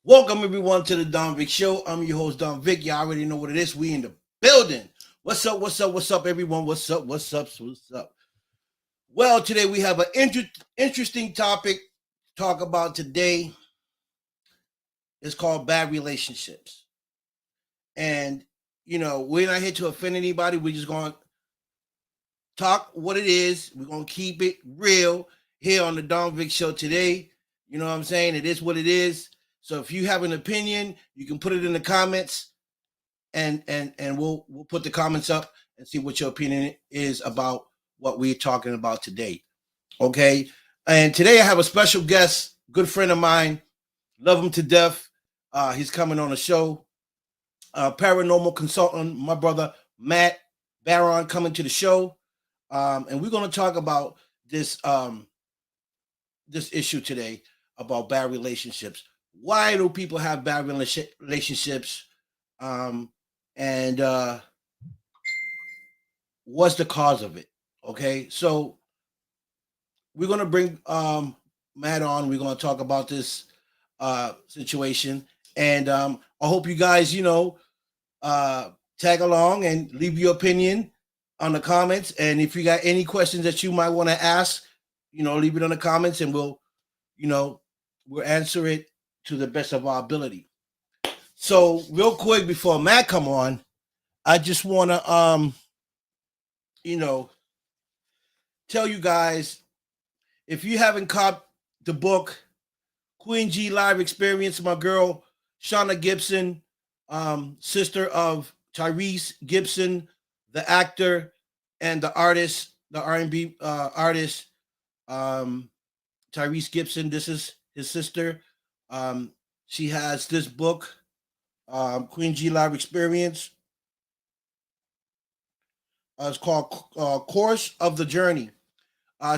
Welcome everyone to the Don Vic Show. I'm your host Don Vic. You all already know what it is. We in the building. What's up? What's up? What's up, everyone? What's up? What's up? What's up? Well, today we have an interesting topic to talk about today. It's called bad relationships, and we're not here to offend anybody. We're just going to talk what it is. We're going to keep it real here on the Don Vic Show today. You know what I'm saying? It is what it is. So if you have an opinion, you can put it in the comments, and we'll put the comments up and see what your opinion is about what we're talking about today. Okay. And today I have a special guest, good friend of mine, love him to death. He's coming on the show. Paranormal consultant, my brother Matt Baron, coming to the show. And we're going to talk about this issue today about bad relationships. Why do people have bad relationships? And what's the cause of it? Okay, so we're gonna bring Matt on. We're gonna talk about this situation, and I hope you guys, tag along and leave your opinion on the comments. And if you got any questions that you might want to ask, leave it on the comments, and we'll answer it to the best of our ability. So, real quick before Matt come on, I just want to you know, tell you guys, if you haven't caught the book Queen G Live Experience, my girl Shauna Gibson, sister of Tyrese Gibson, the actor and the artist, the R&B artist, Tyrese Gibson. This is his sister. She has this book, Queen G Live Experience. It's called Course of the Journey.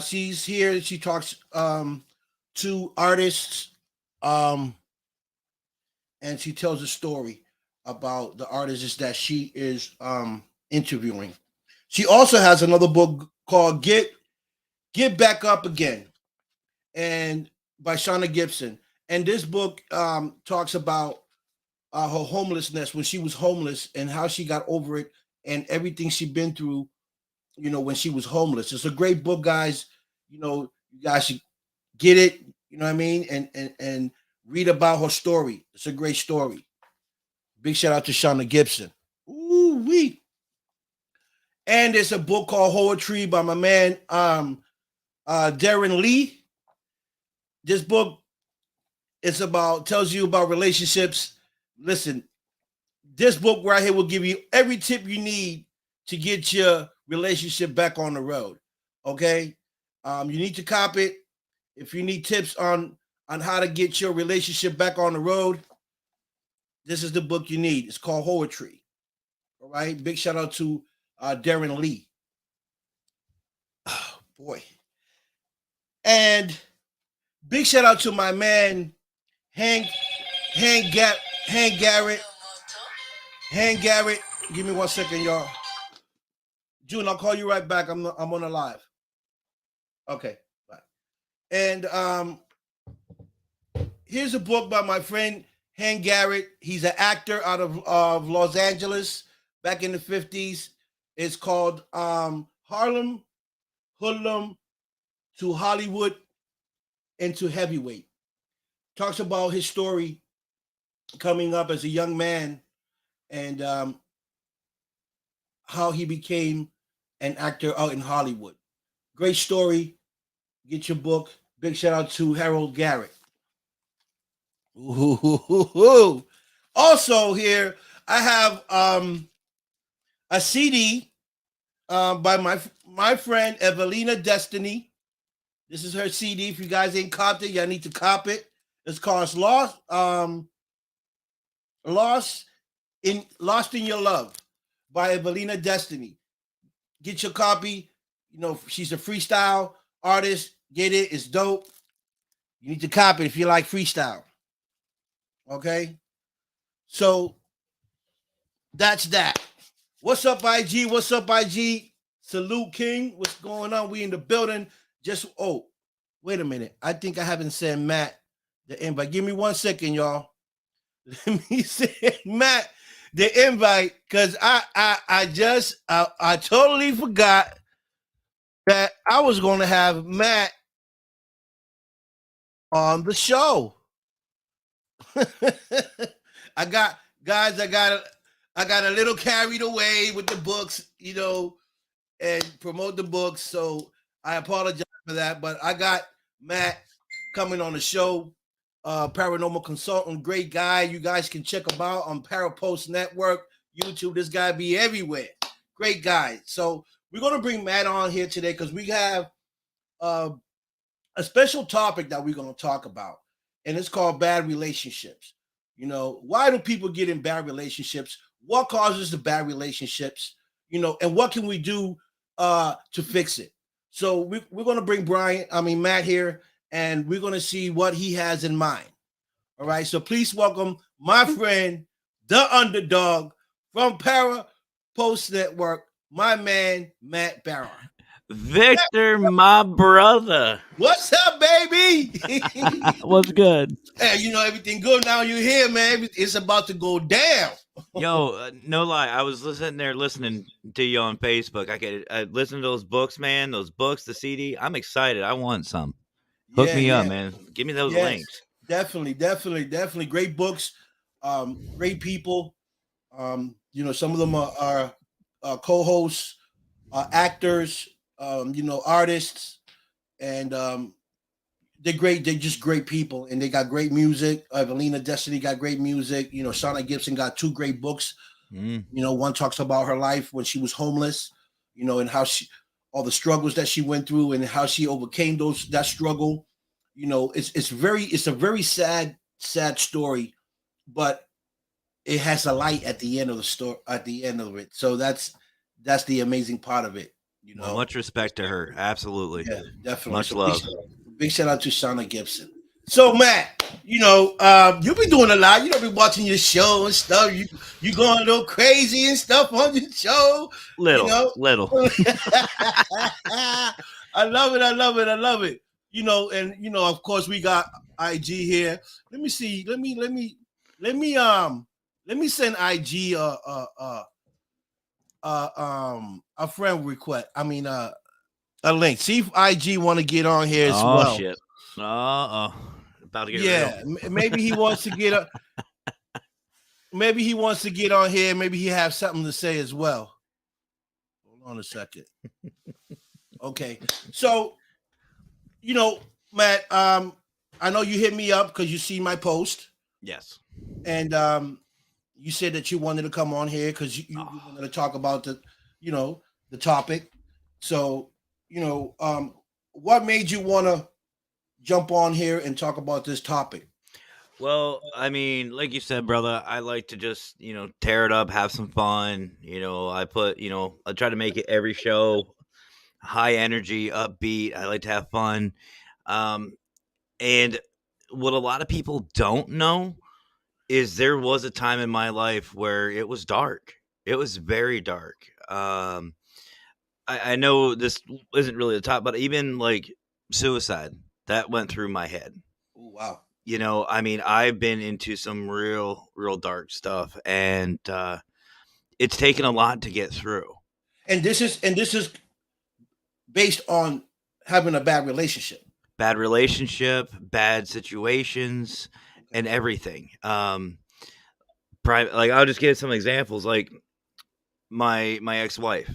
She's here. She talks to artists, um, and she tells a story about the artists that she is interviewing. She also has another book called Get Back Up Again, and by Shauna Gibson. And this book talks about her homelessness, when she was homeless, and how she got over it, and everything she'd been through, when she was homeless. It's a great book, guys. You guys should get it, you know what I mean, and read about her story. It's a great story. Big shout out to Shauna Gibson. Ooh wee. And there's a book called Poetry by my man Darren Lee. This book tells you about relationships. Listen, this book right here will give you every tip you need to get your relationship back on the road. Okay, you need to copy it. If you need tips on how to get your relationship back on the road, this is the book you need. It's called Poetry. All right, big shout out to Darren Lee. Oh boy, and big shout out to my man Hank Hank Ga- Hank Garrett. Hank Garrett. Give me 1 second, y'all. June, I'll call you right back. I'm on a live. Okay, bye. And here's a book by my friend Hank Garrett. He's an actor out of Los Angeles back in the 50s. It's called Harlem Hoodlum to Hollywood and to Heavyweight. Talks about his story coming up as a young man, and how he became an actor out in Hollywood. Great story. Get your book. Big shout out to Harold Garrett. Ooh. Also here, I have a CD by my friend Evelina Destiny. This is her CD. If you guys ain't copped it, y'all need to cop it. It's called Lost in Your Love by Evelina Destiny. Get your copy. She's a freestyle artist. Get it. It's dope. You need to copy it if you like freestyle. Okay? So that's that. What's up, IG? What's up, IG? Salute King. What's going on? We in the building. Wait a minute. I think I haven't sent Matt the invite. Give me 1 second, y'all. Let me say, Matt, the invite, because I totally forgot that I was going to have Matt on the show. I got guys, I got a little carried away with the books, and promote the books. So I apologize for that, but I got Matt coming on the show, paranormal consultant, great guy. You guys can check him out on Parapost Network, YouTube. This guy be everywhere. Great guy. So we're gonna bring Matt on here today because we have uh, a special topic that we're gonna talk about, and it's called bad relationships. Why do people get in bad relationships? What causes the bad relationships? And what can we do to fix it? So we're going to bring Matt here, and we're going to see what he has in mind. All right. So please welcome my friend, the underdog from Para Post Network, my man, Matt Barron. Victor, my brother. What's up, baby? What's good? Hey, everything good now. You're here, man. It's about to go down. Yo, no lie. I was listening to you on Facebook. I listened to those books, man. Those books, the CD. I'm excited. I want some. Hook me up, man. Give me those links. Definitely. Great books. Great people. Some of them are co-hosts, actors, artists, and they're great. They're just great people, and they got great music. Evelina Destiny got great music. Shauna Gibson got 2 great books. One talks about her life when she was homeless, and how all the struggles that she went through and how she overcame that struggle. It's a very sad story, but it has a light at the end of the story, at the end of it. So that's the amazing part of it. Well, much respect to her. Absolutely. Yeah, definitely. Much love. Big shout out to Shauna Gibson. So Matt, you've been doing a lot. Been watching your show and stuff. You going a little crazy and stuff on your show. Little. I love it. And of course we got IG here. Let me see. Let me send IG a friend request. A link. See if IG want to get on here as well. Oh shit. About to get real. Maybe he wants to get maybe he wants to get on here. Maybe he has something to say as well. Hold on a second. Okay. So, Matt, I know you hit me up because you see my post. Yes. And you said that you wanted to come on here because you wanted to talk about the topic. So, what made you want to jump on here and talk about this topic? Well, like you said, brother, I like to just, tear it up, have some fun. I try to make it every show high energy, upbeat. I like to have fun. And what a lot of people don't know is there was a time in my life where it was dark. It was very dark. I know this isn't really the top, but even like suicide, that went through my head. Oh, wow. I've been into some real dark stuff, and it's taken a lot to get through. And this is based on having a bad relationship. Bad situations, and everything. Private, like I'll just give some examples. Like my ex-wife.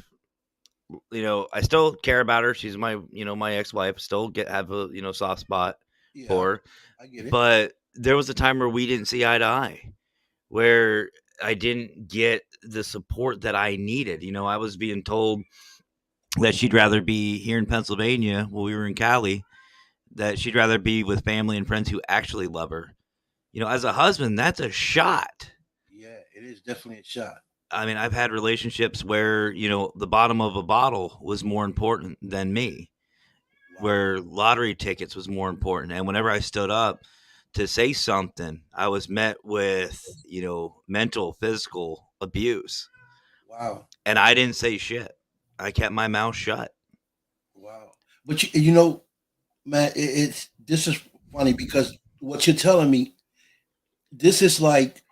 I still care about her. She's my ex-wife. Still have a soft spot for her. I get it. But there was a time where we didn't see eye to eye, where I didn't get the support that I needed. I was being told that she'd rather be here in Pennsylvania while we were in Cali, that she'd rather be with family and friends who actually love her. As a husband, that's a shot. Yeah, it is definitely a shot. I've had relationships where, the bottom of a bottle was more important than me, where lottery tickets was more important. And whenever I stood up to say something, I was met with, mental, physical abuse. Wow. And I didn't say shit. I kept my mouth shut. Wow. But Matt, this is funny because what you're telling me, this is like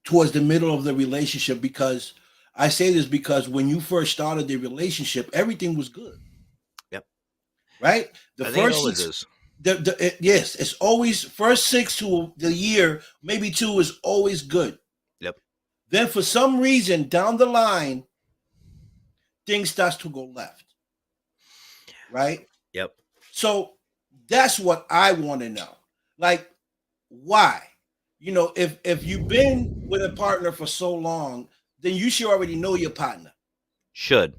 towards the middle of the relationship, because I say this because when you first started the relationship, everything was good. Yep. Right? The I think it first always 6 is. yes, it's always first 6 to the year, maybe 2 is always good. Yep. Then for some reason down the line, things starts to go left. Right? Yep. So that's what I want to know. Like, why? If you've been with a partner for so long, then you should already know your partner. Should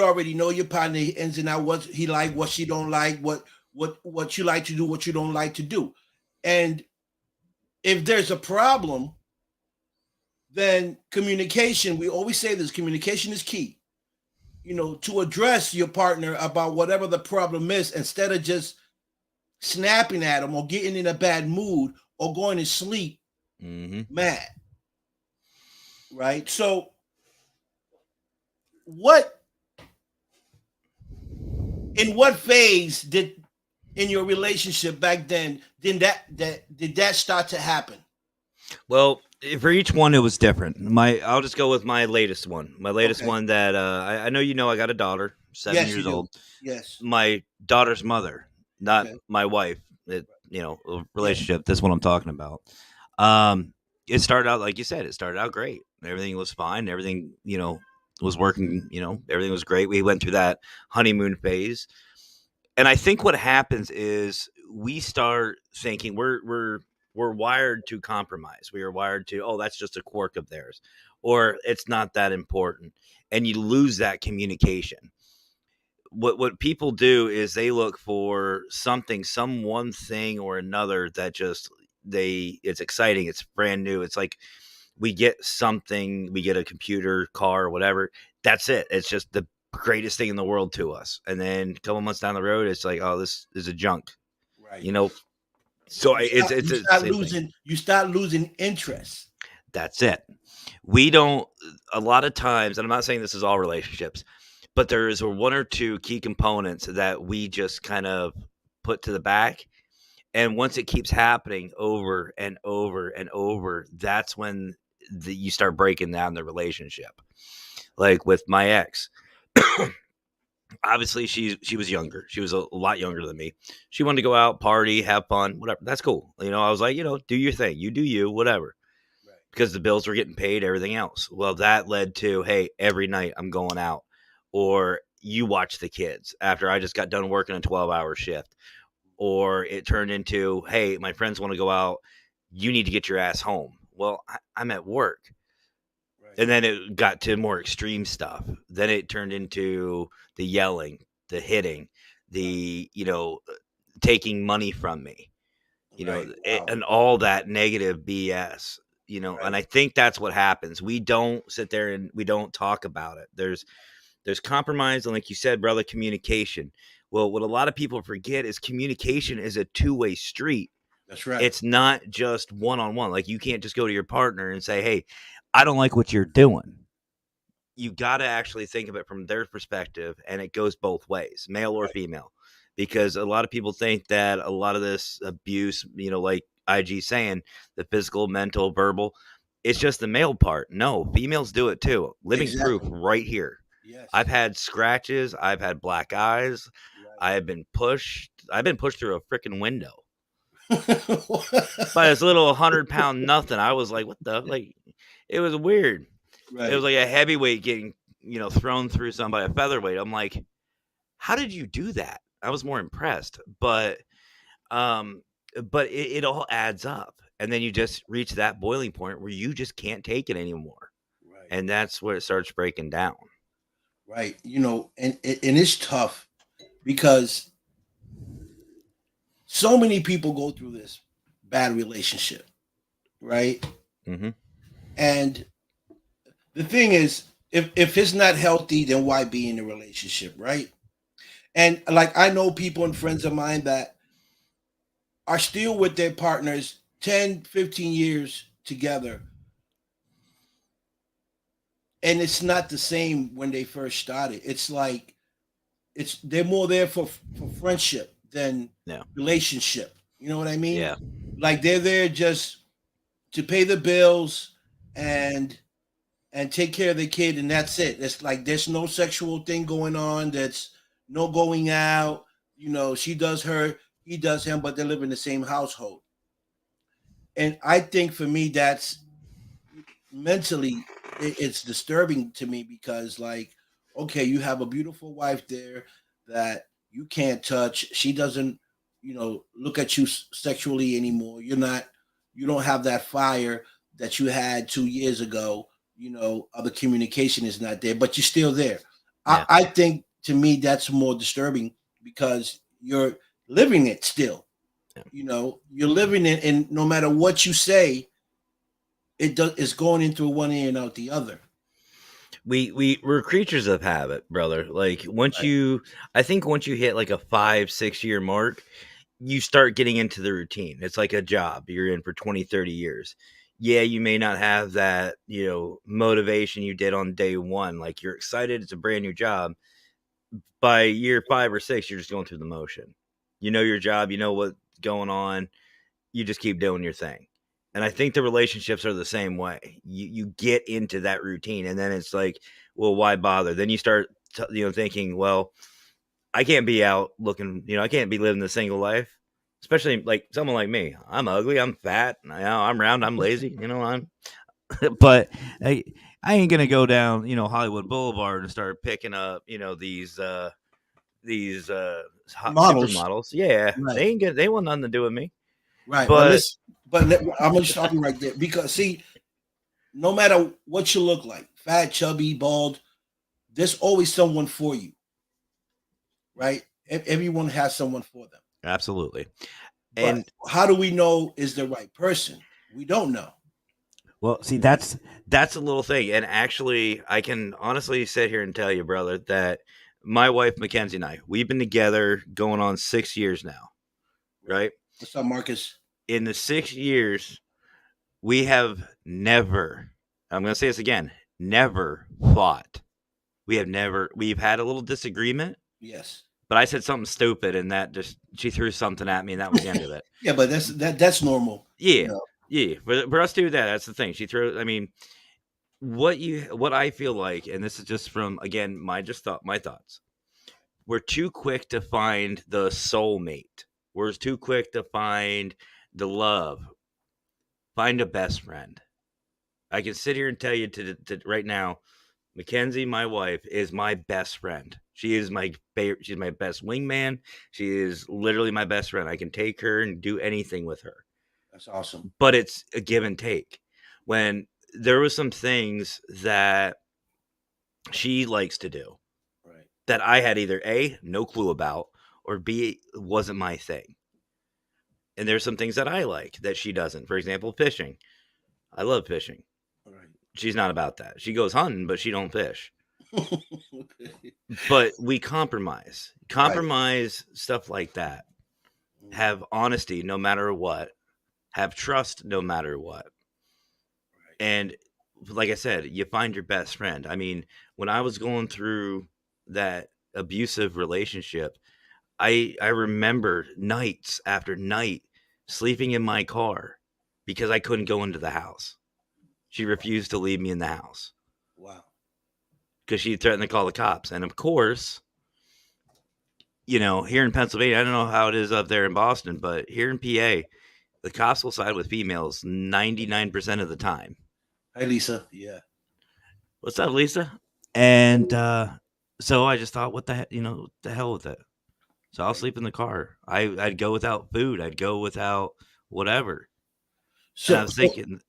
Already know your partner ins and out, what he like, what she don't like, what you like to do, what you don't like to do. And if there's a problem, then communication, we always say this, communication is key. To address your partner about whatever the problem is, instead of just snapping at them or getting in a bad mood or going to sleep mad. Right? So in what phase in your relationship back then did that start to happen? Well, for each one, it was different. I'll just go with my latest one. My latest one that I know I got a daughter, 7 years old. Yes. My daughter's mother, not my wife. Relationship. That's what I'm talking about. It started out like you said. It started out great. Everything was fine. Everything was working. Everything was great. We went through that honeymoon phase, and I think what happens is we start thinking we're wired to compromise. We are wired to, oh, that's just a quirk of theirs, or it's not that important, and you lose that communication. What people do is they look for something, some one thing or another that just it's exciting, it's brand new. It's like we get something, we get a computer, car, whatever. That's it. It's just the greatest thing in the world to us. And then a couple months down the road, it's like, oh, this is a junk. Right. So you start losing interest. That's it. We don't, a lot of times, and I'm not saying this is all relationships, but there is one or two key components that we just kind of put to the back. And once it keeps happening over and over and over, that's when you start breaking down the relationship. Like with my ex, obviously she was younger. She was a lot younger than me. She wanted to go out, party, have fun, whatever. That's cool. I was like, do your thing. You do you, whatever. Right. Because the bills were getting paid, everything else. Well, that led to, hey, every night I'm going out. Or you watch the kids after I just got done working a 12-hour shift. Or it turned into, hey, my friends want to go out. You need to get your ass home. Well, I'm at work. Right. And then it got to more extreme stuff. Then it turned into the yelling, the hitting, the, taking money from me, and all that negative BS, right. And I think that's what happens. We don't sit there and we don't talk about it. There's compromise. And like you said, brother, communication. Well, what a lot of people forget is communication is a two-way street. That's right. It's not just one-on-one. Like you can't just go to your partner and say, hey, I don't like what you're doing. You got to actually think of it from their perspective, and it goes both ways, male or female, because a lot of people think that a lot of this abuse, like IG saying, the physical, mental, verbal, it's just the male part. No, females do it too. Living proof right here. Yes. I've had scratches. I've had black eyes. Right. I've been pushed through a freaking window by this little 100-pound nothing. I was like, what the, like, it was weird. Right. It was like a heavyweight getting, thrown through somebody, a featherweight. I'm like, how did you do that? I was more impressed, but it all adds up. And then you just reach that boiling point where you just can't take it anymore. Right. And that's where it starts breaking down. Right. And it's tough because so many people go through this bad relationship. Right. Mm-hmm. And the thing is, if it's not healthy, then why be in a relationship? Right. And like, I know people and friends of mine that are still with their partners 10, 15 years together. And it's not the same when they first started. It's like they're more there for friendship than relationship. You know what I mean? Yeah. Like they're there just to pay the bills and take care of the kid, and that's it. It's like there's no sexual thing going on. That's no going out. You know, she does her, he does him, but they live in the same household. And I think for me, that's mentally, it's disturbing to me because, like, okay, you have a beautiful wife there that you can't touch. She doesn't, look at you sexually anymore. You don't have that fire that you had 2 years ago. The communication is not there, but you're still there. Yeah. I think to me that's more disturbing because you're living it still. Yeah. You're living it, and no matter what you say, it's going in through one ear and out the other. We're creatures of habit, brother. Like Right. I think once you hit like a 5-6 year mark, you start getting into the routine. It's like a job you're in for 20, 30 years. Yeah, you may not have that, motivation you did on day one. Like you're excited, it's a brand new job. By year 5 or 6, you're just going through the motion. You know your job, you know what's going on. You just keep doing your thing. And I think the relationships are the same way. You get into that routine, and then it's like, well, why bother? Then you start, thinking, well, I can't be out looking, I can't be living the single life, especially like someone like me. I'm ugly, I'm fat, I'm round, I'm lazy, I'm. But I ain't gonna go down, Hollywood Boulevard and start picking up, these hot Models. supermodels. Yeah, Right. they want nothing to do with me. Right. But But listen, I'm gonna stop you right there because see, no matter what you look like, fat, chubby, bald, there's always someone for you, right? Everyone has someone for them. absolutely. But And how do we know is the right person? We don't know. well, see, that's a little thing. And actually, I can honestly sit here and tell you, brother, that my wife Mackenzie and I, we've been together going on 6 years now, Right. right? What's up, Marcus? In the 6 years, we have never, I'm gonna say this again, never fought. We've had a little disagreement, Yes. but I said something stupid and that just she threw something at me and that was the end of it. Yeah, but that's normal. Yeah. You know. Yeah. For us to do that, that's the thing. She threw I mean, what I feel like, and this is just from again my thoughts. We're too quick to find the soulmate. We're too quick to find the love. Find a best friend. I can sit here and tell you to right now, Mackenzie, my wife, is my best friend. She is my favorite. She's my best wingman. She is literally my best friend. I can take her and do anything with her. That's awesome. But it's a give and take. When there was some things that she likes to do Right. that I had either A, no clue about, or B, wasn't my thing. And there's some things that I like that she doesn't. For example, fishing. I love fishing. Right. She's not about that. She goes hunting, but she don't fish. Okay. But we compromise. Right. Compromise stuff like that. Have honesty no matter what. Have trust no matter what. Right. And like I said, you find your best friend. I mean, when I was going through that abusive relationship, I remember nights after night sleeping in my car because I couldn't go into the house. She refused to leave me in the house Wow. because she threatened to call the cops. And of course, here in Pennsylvania, I don't know how it is up there in Boston, but here in PA, the cops will side with females 99% of the time. Hi, Lisa. Yeah. What's up, Lisa? And so I just thought, what the hell with it. So I'll Right. sleep in the car. I'd go without food. I'd go without whatever. And I So, was thinking,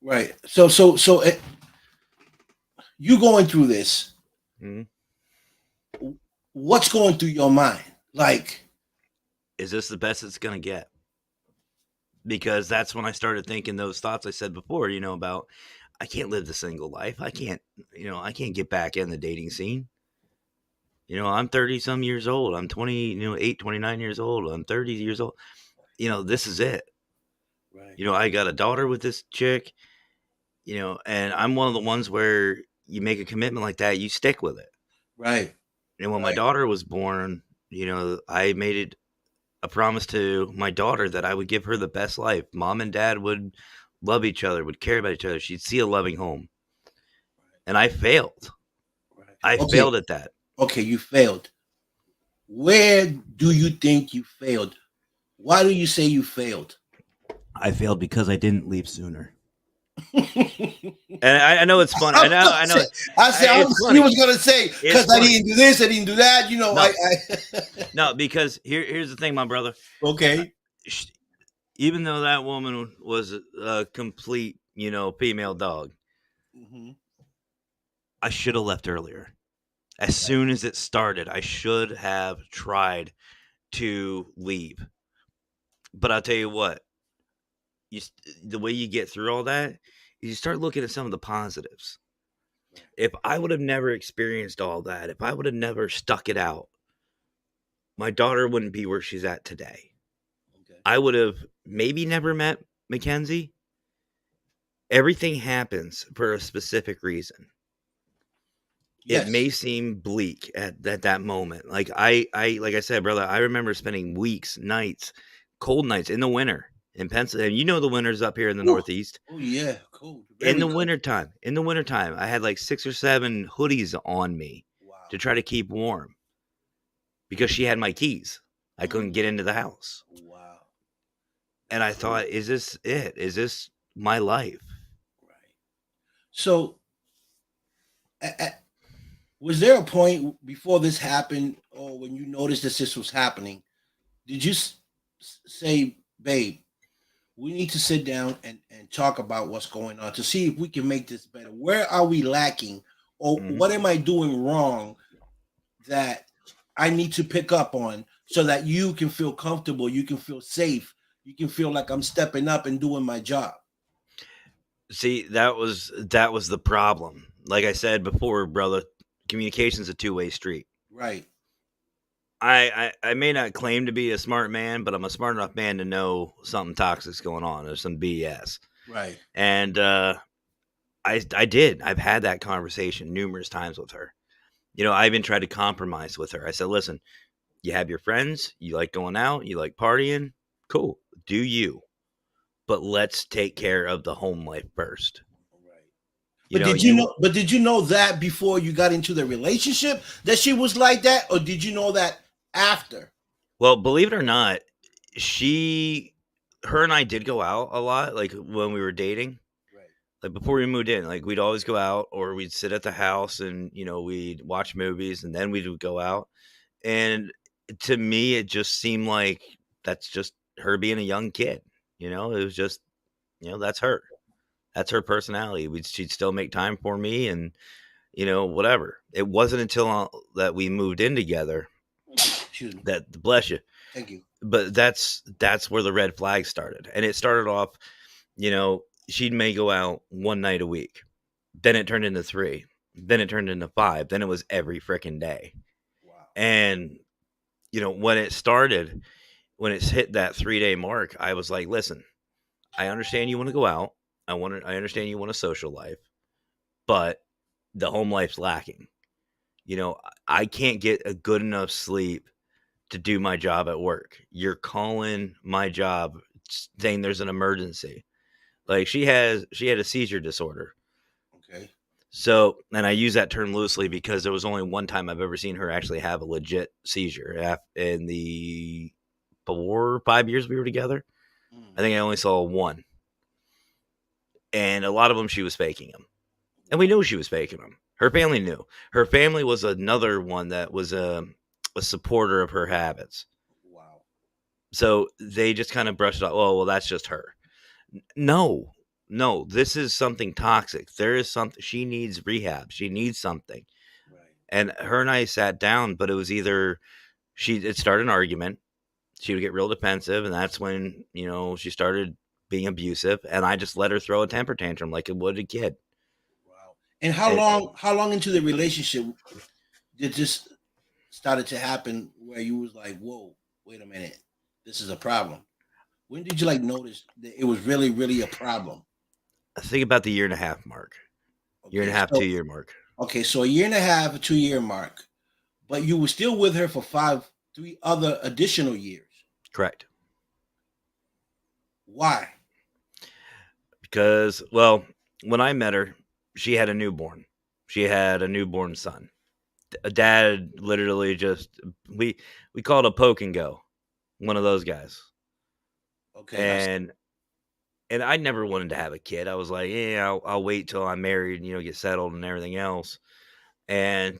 right. You going through this? hmm, What's going through your mind? Like, is this the best it's going to get? Because that's when I started thinking those thoughts I said before, about I can't live the single life. I can't get back in the dating scene. I'm 30 some years old. I'm 20, 29 years old. I'm 30 years old. This is it. right. I got a daughter with this chick, and I'm one of the ones where you make a commitment like that, you stick with it. Right. And when my Right. daughter was born, I made it I promised to my daughter that I would give her the best life. Mom and dad would love each other, would care about each other. She'd see a loving home. And I failed. Right. I Okay. failed at that. Okay, you failed. Where do you think you failed? Why do you say you failed? I failed because I didn't leave sooner. I And I know it's funny. I know it's he funny. was gonna say It's because I funny. didn't do this, I didn't do that. No. I No, because here's the thing, my brother. okay. Even though that woman was a complete, female dog, Hmm. I should have left earlier. As soon as it started, I should have tried to leave. But I'll tell you what, the way you get through all that is you start looking at some of the positives. If I would have never experienced all that, if I would have never stuck it out, my daughter wouldn't be where she's at today. Okay. I would have maybe never met Mackenzie. Everything happens for a specific reason. Yes. It may seem bleak at that moment. Like like I said, brother, I remember spending weeks, nights, cold nights in the winter in Pennsylvania. You know the winters up here in the Ooh. Northeast. Oh yeah, cold. In the Cold. wintertime, I had like 6 or 7 hoodies on me Wow. to try to keep warm because she had my keys. I couldn't get into the house. Wow. And I thought, is this it? Is this my life? Right. So, was there a point before this happened, or when you noticed that this was happening? Did you say, "Babe, we need to sit down and talk about what's going on to see if we can make this better. Where are we lacking, or what am I doing wrong that I need to pick up on so that you can feel comfortable, you can feel safe, you can feel like I'm stepping up and doing my job." See, that was the problem. Like I said before, brother, communication's a two-way street. Right. I may not claim to be a smart man, but I'm a smart enough man to know something toxic's going on. There's some BS. Right. And I did. I've had that conversation numerous times with her. I even tried to compromise with her. I said, listen, you have your friends, you like going out, you like partying, cool, do you. But let's take care of the home life first. Right. But did you know that before you got into the relationship that she was like that, or did you know that after? Well, believe it or not, her and I did go out a lot, like when we were dating. Right. Like before we moved in, like we'd always go out, or we'd sit at the house and we'd watch movies, and then we would go out. And to me, it just seemed like that's just her being a young kid. It was just, that's her. That's her personality. She'd still make time for me, and whatever. It wasn't until that we moved in together that, bless you. Thank you. But that's where the red flag started, and it started off. She may go out one night a week, then it turned into 3, then it turned into 5, then it was every freaking day. Wow. And when it started, when it's hit that 3-day mark, I was like, listen, I understand you want to go out. I understand you want a social life, but the home life's lacking. I can't get a good enough sleep to do my job at work. You're calling my job saying there's an emergency. Like she had a seizure disorder. Okay. So, and I use that term loosely because there was only one time I've ever seen her actually have a legit seizure in the 4 or 5 years we were together. I think I only saw one. And a lot of them, she was faking them. And we knew she was faking them. Her family knew. Her family was another one that was a supporter of her habits. Wow. So they just kind of brushed it off. Well, that's just her. No, this is something toxic. There is something. She needs rehab. She needs something. Right. And her and I sat down, but it was either it started an argument. She would get real defensive, and that's when, she started being abusive, and I just let her throw a temper tantrum like it would a kid. Wow. And how long into the relationship did this started to happen where you was like, whoa, wait a minute, this is a problem? When did you notice that it was really, really a problem? I think about the 1.5 mark. Okay, 1.5, 2 year mark. Okay, so 1.5, a 2 year mark, but you were still with her for 3 other additional years. Correct. Why? Because, well, when I met her, she had a newborn. She had a newborn son. A dad literally just we call it a poke and go, one of those guys. Okay, And I never wanted to have a kid. I was like, yeah, I'll wait till I'm married, get settled and everything else. And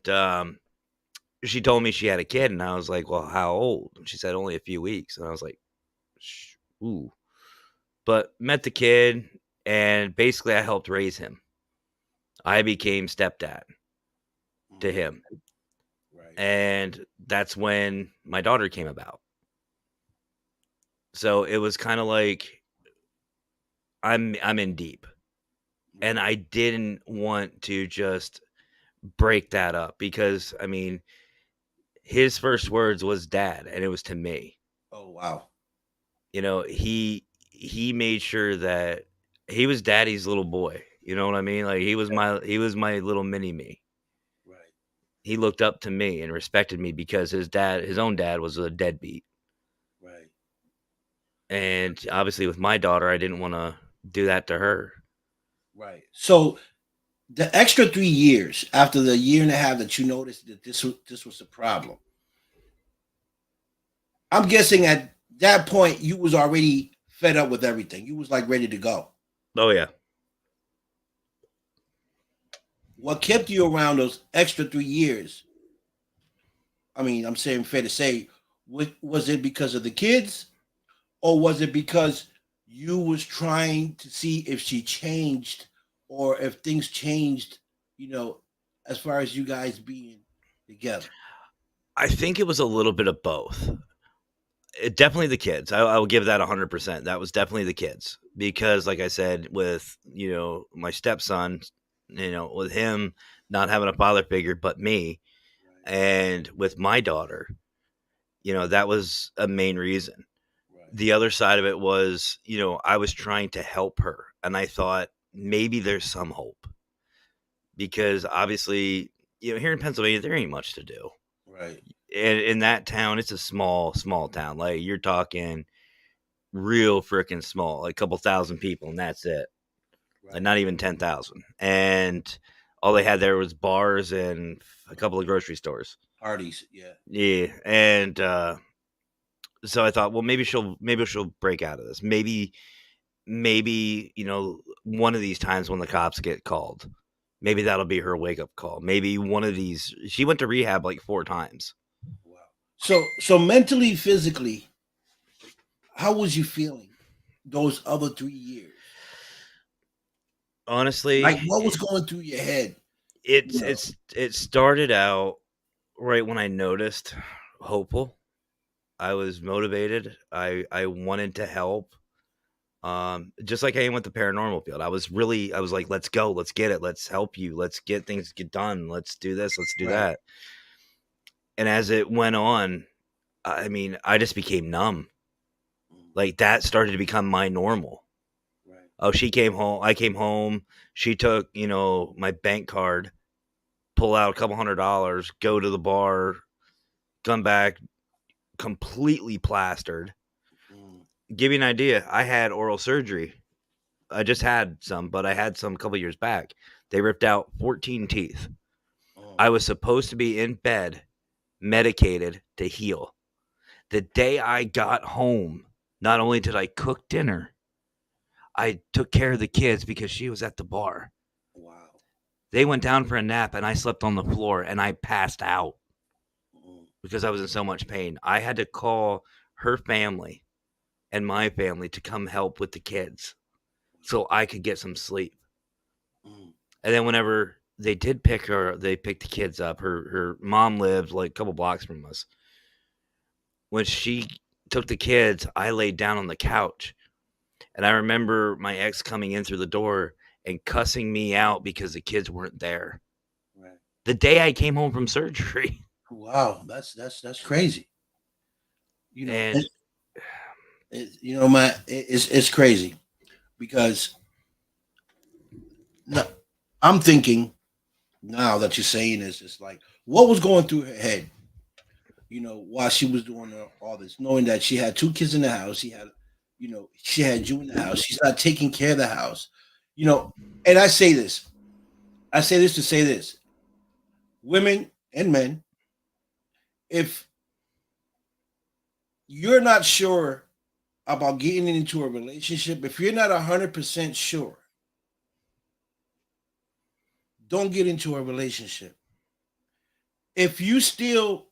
she told me she had a kid, and I was like, well, how old? And she said only a few weeks, and I was like, ooh. But met the kid, and basically I helped raise him. I became stepdad to him. right. And that's when my daughter came about. So it was kind of like I'm in deep. And I didn't want to just break that up because I mean his first words was dad, and it was to me. Oh wow. He made sure that he was daddy's little boy. You know what I mean? Like he was my little mini me. Right. He looked up to me and respected me because his own dad was a deadbeat. Right. And obviously with my daughter, I didn't want to do that to her. Right. So the extra 3 years after the year and a half that you noticed that this was a problem, I'm guessing at that point you was already fed up with everything. You was like ready to go. Oh yeah. What kept you around those extra 3 years? I mean, I'm saying fair to say, was it because of the kids, or was it because you was trying to see if she changed, or if things changed, you know, as far as you guys being together? I think it was a little bit of both. Definitely the kids. I will give that 100%. That was definitely the kids because, like I said, with my stepson, with him not having a father figure but me, Right. and with my daughter, that was a main reason. Right. The other side of it was, I was trying to help her, and I thought maybe there's some hope because obviously, here in Pennsylvania, there ain't much to do. Right. In that town, it's a small town. Like you're talking real freaking small, like a couple thousand people, and that's it. Like Right. not even 10,000. And all they had there was bars and a couple of grocery stores. Parties. Yeah. Yeah, and so I thought, well, maybe she'll break out of this. Maybe one of these times when the cops get called, maybe that'll be her wake up call. Maybe one of these. She went to rehab like 4 times. Wow. So mentally, physically, how was you feeling those other 3 years? Honestly, Like, what was going through your head? it started out right when I noticed hopeful. I was motivated. I wanted to help. Just like I am with the paranormal field. I was like, let's go, let's get it, let's help you, let's get things get done, let's do this, let's do Right. that. And as it went on, I mean, I just became numb. Like that started to become my normal. Right. Oh, she came home, I came home, she took, my bank card, pull out a couple $100, go to the bar, come back completely plastered. Give you an idea, I had oral surgery. I just had some, but I had some a couple years back. They ripped out 14 teeth. I was supposed to be in bed, medicated to heal. The day I got home, not only did I cook dinner, I took care of the kids because she was at the bar. Wow. They went down for a nap, and I slept on the floor, and I passed out because I was in so much pain. I had to call her family and my family to come help with the kids so I could get some sleep. And then whenever they did pick the kids up. Her mom lived like a couple blocks from us. When she took the kids, I laid down on the couch. And I remember my ex coming in through the door and cussing me out because the kids weren't there. Right. The day I came home from surgery. Wow, that's crazy. You know, And it's crazy because no, I'm thinking now that you're saying this, it's like what was going through her head while she was doing all this, knowing that she had two kids in the house, she had you in the house. She's not taking care of the house, you know. And I say this to say this: women and men, if you're not sure about getting into a relationship, if you're not 100% sure, don't get into a relationship. If you still,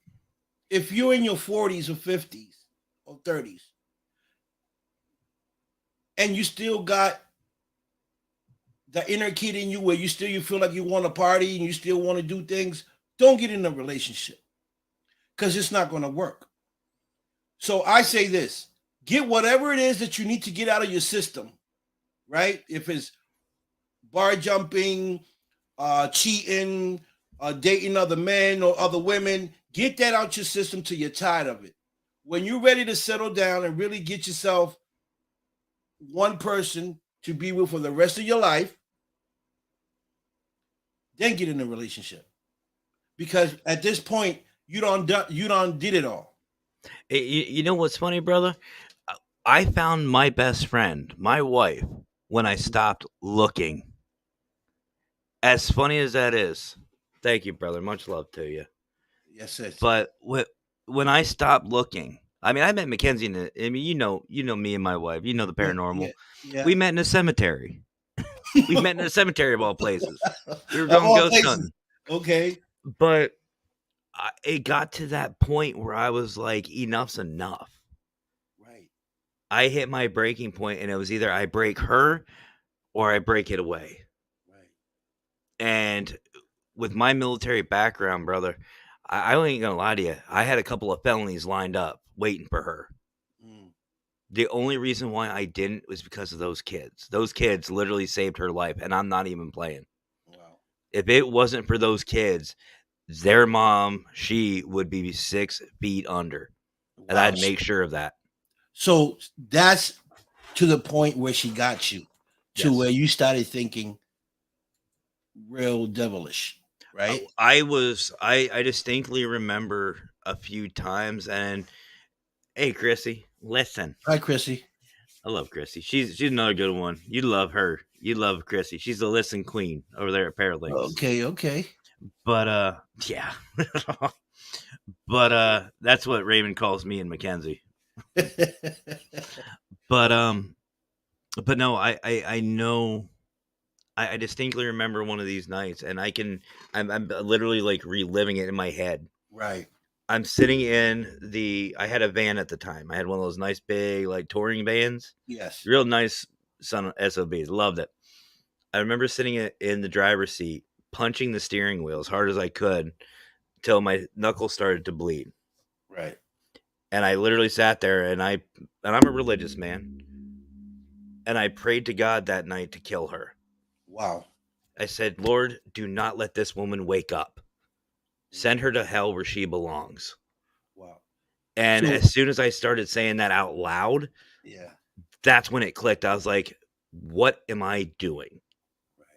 if you're in your 40s or 50s or 30s, and you still got the inner kid in you where you feel like you want to party and you still want to do things, don't get in a relationship because it's not going to work. So I say this: get whatever it is that you need to get out of your system, right? If it's bar jumping, cheating, dating other men or other women, get that out your system till you're tired of it. When you're ready to settle down and really get yourself one person to be with for the rest of your life, then get in a relationship. Because at this point, you don't did it all. You know what's funny, brother? I found my best friend, my wife, when I stopped looking. As funny as that is, thank you, brother. Much love to you. Yes, yes. But when I stopped looking, I mean, I met Mackenzie. I mean, you know me and my wife. You know the paranormal. Yeah. We met in a cemetery. We met in a cemetery of all places. We were Of going all ghost places. hunting. Okay. But it got to that point where I was like, enough's enough. Right. I hit my breaking point, and it was either I break her or I break it away. Right. And with my military background, brother, I ain't gonna lie to you. I had a couple of felonies lined up waiting for her. Mm. The only reason why I didn't was because of those kids. Those kids literally saved her life, and I'm not even playing. Wow. If it wasn't for those kids, their mom, she would be 6 feet under. And Wow. I'd make sure of that. So that's to the point where she got you to Yes. where you started thinking real devilish, right? I distinctly remember a few times, and hey, Chrissy, listen. Hi, Chrissy. I love Chrissy. She's another good one. You love her. You love Chrissy. She's the listen queen over there at Paralinks. Okay. But yeah. But that's what Raymond calls me and Mackenzie. But no, I know. I distinctly remember one of these nights, and I'm literally like reliving it in my head. Right. I'm sitting in I had a van at the time. I had one of those nice big like touring vans. Yes. Real nice Son SOBs. Loved it. I remember sitting in the driver's seat, punching the steering wheel as hard as I could until my knuckles started to bleed. Right. And I literally sat there, and I'm a religious man, and I prayed to God that night to kill her. Wow. I said, Lord, do not let this woman wake up. Send her to hell where she belongs. Wow. And as soon as I started saying that out loud, yeah, that's when it clicked. I was like, what am I doing? Right.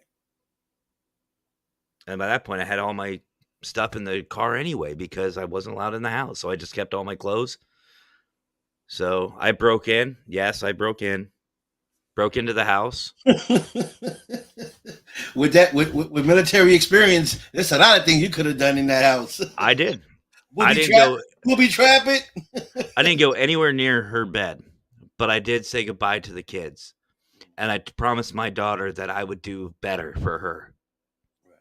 And by that point, I had all my stuff in the car anyway because I wasn't allowed in the house. So I just kept all my clothes. So I broke in. Yes, I broke in. Broke into the house. with military experience, there's a lot of things you could have done in that house. I did. Booby trap it. I didn't go anywhere near her bed, but I did say goodbye to the kids. And I promised my daughter that I would do better for her. Right.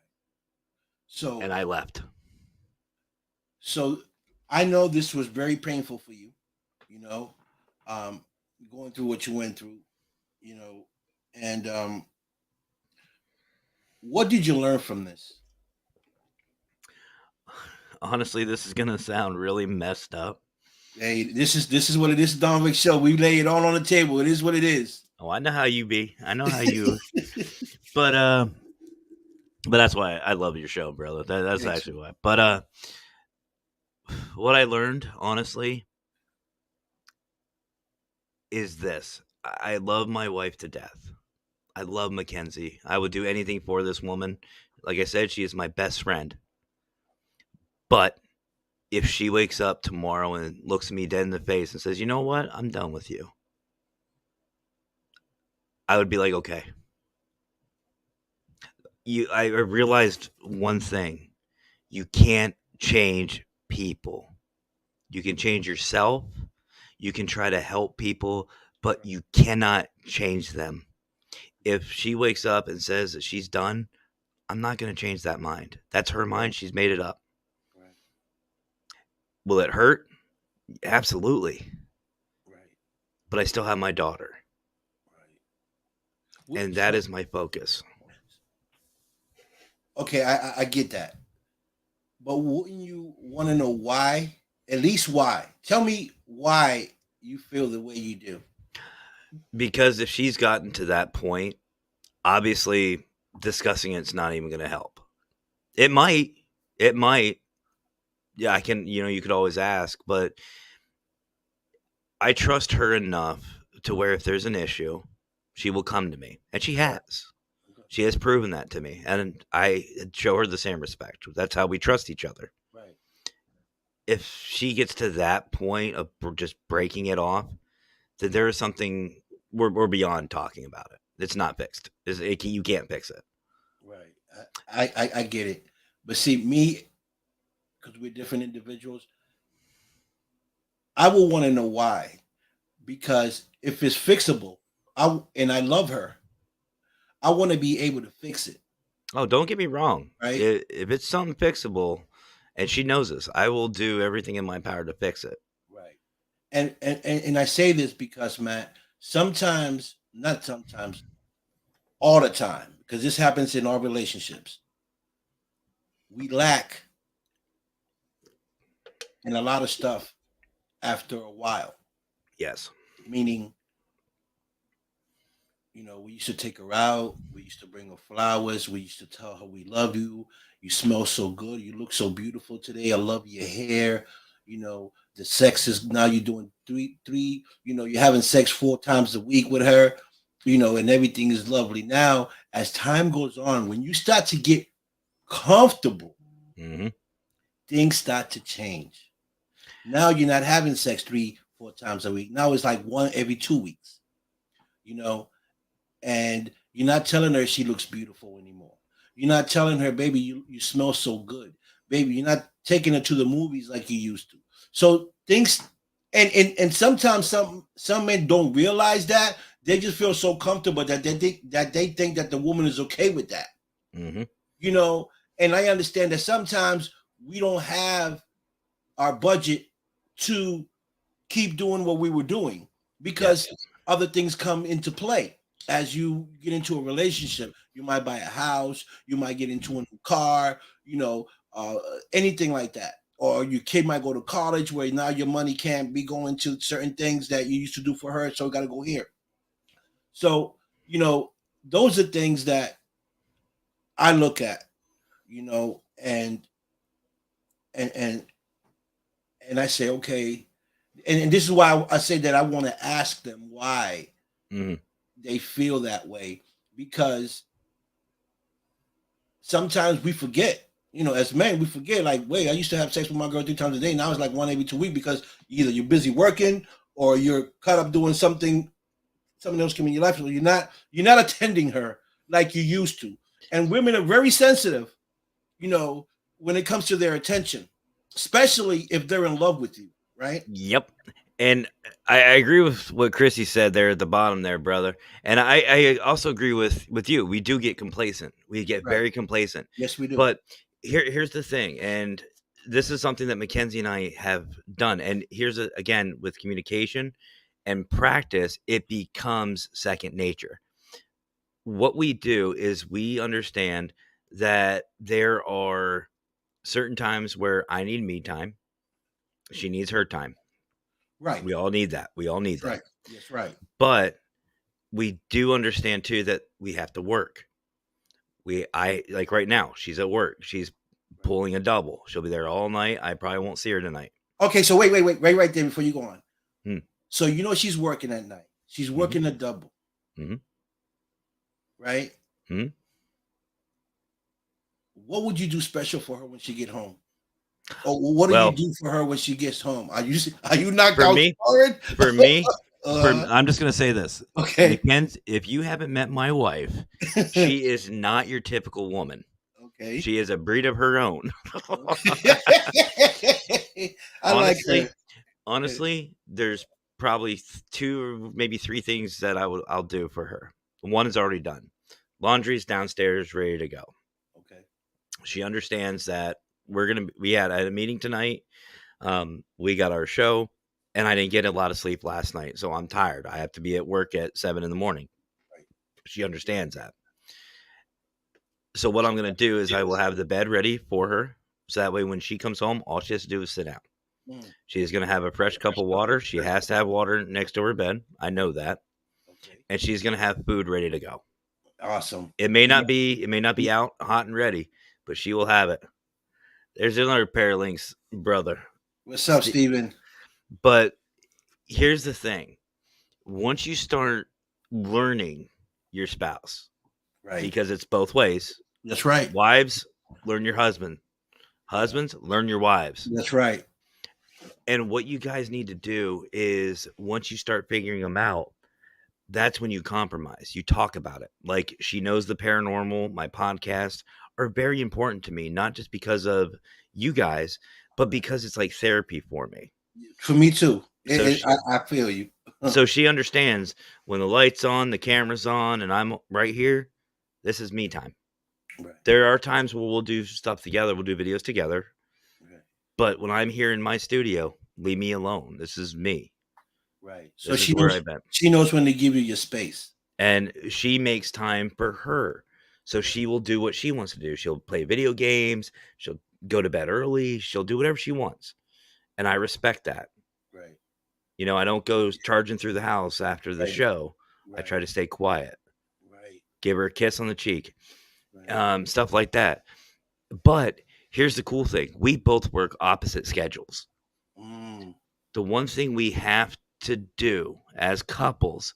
So, and I left. So I know this was very painful for you, going through what you went through, and what did you learn from this? Honestly, this is gonna sound really messed up. Hey, this is what it is. Don Vic Show. We lay it all on the table. It is what it is. Oh, I know how you be. I know how you. But that's why I love your show, brother. That's Thanks. Actually why. But what I learned, honestly, is this: I love my wife to death. I love Mackenzie. I would do anything for this woman. Like I said, she is my best friend. But if she wakes up tomorrow and looks me dead in the face and says, "You know what? I'm done with you." I would be like, "Okay." I realized one thing. You can't change people. You can change yourself. You can try to help people, but you cannot change them. If she wakes up and says that she's done, I'm not going to change that mind. That's her mind. She's made it up. Right. Will it hurt? Absolutely. Right. But I still have my daughter. Right. And that is my focus. Okay, I get that. But wouldn't you want to know why? At least why? Tell me why you feel the way you do. Because if she's gotten to that point, obviously discussing it's not even going to help. It might. It might. Yeah, I can, you could always ask, but I trust her enough to where if there's an issue, she will come to me. And she has. She has proven that to me. And I show her the same respect. That's how we trust each other. Right. If she gets to that point of just breaking it off, then there is something we're beyond talking about it. It's not fixed. You can't fix it. Right. I get it. But see, me, because we're different individuals, I will want to know why. Because if it's fixable, and I love her, I want to be able to fix it. Oh, don't get me wrong. Right. If it's something fixable, and she knows this, I will do everything in my power to fix it. Right. And I say this because, Matt, sometimes, not sometimes, all the time, because this happens in our relationships, we lack in a lot of stuff after a while. Yes. Meaning, we used to take her out. We used to bring her flowers. We used to tell her we love you. You smell so good. You look so beautiful today. I love your hair. The sex is now you're doing three, you're having sex 4 times a week with her, and everything is lovely. Now, as time goes on, when you start to get comfortable, things start to change. Now you're not having sex 3-4 times a week. Now it's like one every 2 weeks, and you're not telling her she looks beautiful anymore. You're not telling her, baby, you smell so good. Baby, you're not taking her to the movies like you used to. So things, and sometimes some men don't realize that. They just feel so comfortable that they think that the woman is okay with that. And I understand that sometimes we don't have our budget to keep doing what we were doing because other things come into play. As you get into a relationship, you might buy a house, you might get into a new car, anything like that. Or your kid might go to college where now your money can't be going to certain things that you used to do for her, so got to go here. So, those are things that I look at, and I say, okay, and this is why I say that I want to ask them why they feel that way, because sometimes we forget, as men, we forget, like, wait, I used to have sex with my girl 3 times a day. Now it's like 1 every 2 weeks because either you're busy working or you're caught up doing something else came in your life. So you're not attending her like you used to. And women are very sensitive, when it comes to their attention, especially if they're in love with you, right? Yep. And I agree with what Chrissy said there at the bottom there, brother. And I also agree with you. We do get complacent. We get very complacent. Yes, we do. But here's the thing. And this is something that Mackenzie and I have done. And again, with communication and practice, it becomes second nature. What we do is we understand that there are certain times where I need me time. She needs her time. Right. We all need that. Right. Yes, right. But we do understand too that we have to work. I like right now, she's at work. She's pulling a double. She'll be there all night. I probably won't see her tonight. Okay, so wait right there before you go on. So she's working at night. She's working a double. Right? What would you do special for her when she get home? Or what do you Well, do for her when she gets home? Are you knocked for out me, snoring? for me, uh, I'm just gonna say this, okay. Mackenzie, if you haven't met my wife, she is not your typical woman. Okay. She is a breed of her own. Okay. I like her. Honestly, there's probably two, maybe three things that I'll do for her. One is already done. Laundry's downstairs, ready to go. Okay. She understands that I had a meeting tonight. We got our show, and I didn't get a lot of sleep last night, so I'm tired. I have to be at work at 7 in the morning. Right. She understands that. So what I'm gonna do is I will have the bed ready for her, so that way when she comes home, all she has to do is sit down. Mm, She's gonna have a fresh cup of water. She has to have water next to her bed. I know that, okay. and she's gonna have food ready to go. Awesome. It may not be out hot and ready, but she will have it. There's another pair of links, brother. What's up, Steven? But here's the thing: once you start learning your spouse, Right. because it's both ways. That's right. Wives, learn your husband. Husbands, learn your wives. That's right. And what you guys need to do is once you start figuring them out, that's when you compromise. You talk about it. Like She Knows the Paranormal, my podcast are very important to me, not just because of you guys, but because it's like therapy for me. For me too. So I feel you. So she understands when the light's on, the camera's on, and I'm right here, this is me time. Right. There are times where we'll do stuff together. We'll do videos together. Right. But when I'm here in my studio, leave me alone. This is me. Right. So This she is where knows, I've been. she knows when to give you your space. And she makes time for her. So she will do what she wants to do. She'll play video games. She'll go to bed early. She'll do whatever she wants. And I respect that. Right. You know, I don't go charging through the house after the Right. show. I Right. try to stay quiet. Right. Give her a kiss on the cheek. Right. Stuff like that. But here's the cool thing. We both work opposite schedules. Mm, The one thing we have to do as couples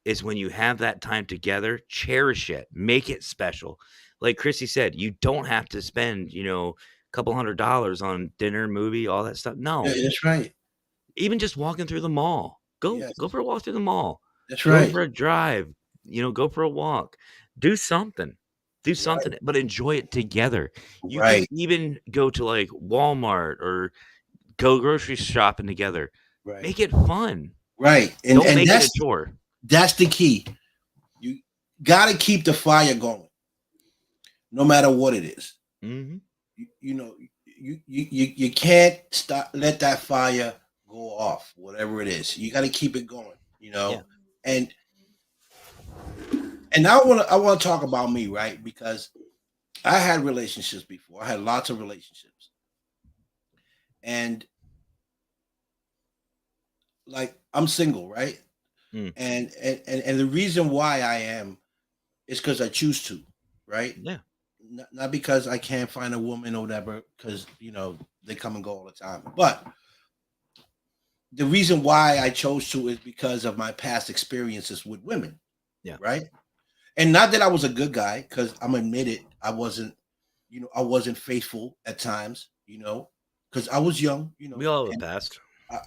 is when you have that time together, cherish it, make it special. Like Chrissy said, you don't have to spend, a couple $100 on dinner, movie, all that stuff. No, yeah, that's right. even just walking through the mall. Go Yes. go for a walk through the mall. That's Go right. for a drive. Go for a walk. Do something. Do something, but enjoy it together. You can Right. even go to like Walmart or go grocery shopping together. Right. Make it fun. Right. Don't And make it that's a chore. that's the key. You got to keep the fire going, no matter what it is. Mm-hmm. You can't let that fire go off, whatever it is. You got to keep it going. Yeah. And I want to talk about me, right? Because I had relationships before. I had lots of relationships, and like I'm single, right? Mm. And the reason why I am is because I choose to, right? Yeah. Not because I can't find a woman or whatever, because they come and go all the time. But the reason why I chose to is because of my past experiences with women. Yeah. Right. And not that I was a good guy, because I'm admitted I wasn't faithful at times, because I was young, We all have a past. I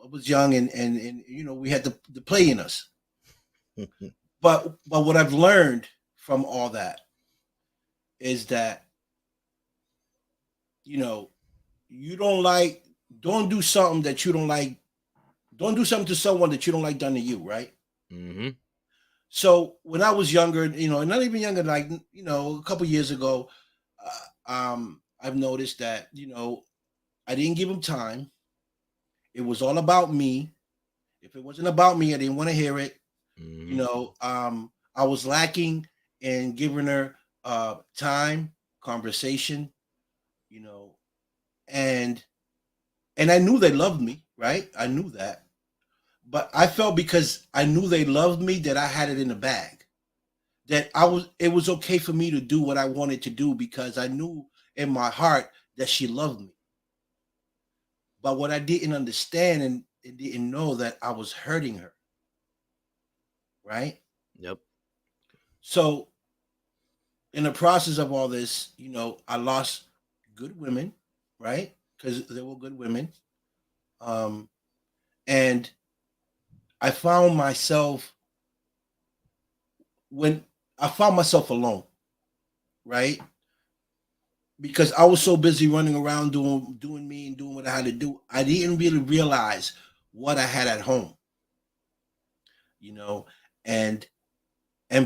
was young and we had the play in us. But what I've learned from all that is that, you don't do something that you don't like. Don't do something to someone that you don't like done to you, right? Mm-hmm. So when I was younger, and not even younger, like, a couple years ago, I've noticed that, I didn't give him time. It was all about me. If it wasn't about me, I didn't want to hear it. Mm-hmm. I was lacking in giving her time, conversation, and I knew they loved me, right? I knew that. But I felt because I knew they loved me that I had it in the bag. That it was okay for me to do what I wanted to do because I knew in my heart that she loved me. But what I didn't understand and didn't know that I was hurting her. Right? Yep. So in the process of all this, I lost good women, right? because they were good women. And I found myself alone, right? Because I was so busy running around doing me and doing what I had to do, I didn't really realize what I had at home, you know, and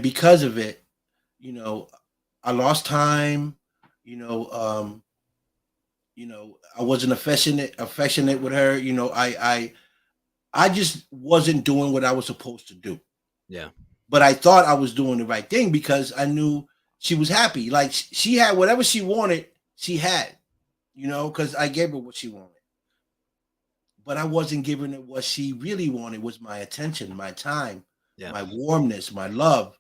because of it, you know, I lost time, you know, I wasn't affectionate with her, I just wasn't doing what I was supposed to do. Yeah. But I thought I was doing the right thing because I knew she was happy. Like she had whatever she wanted, she had, because I gave her what she wanted. But I wasn't giving her what she really wanted, was my attention, my time, my warmness, my love.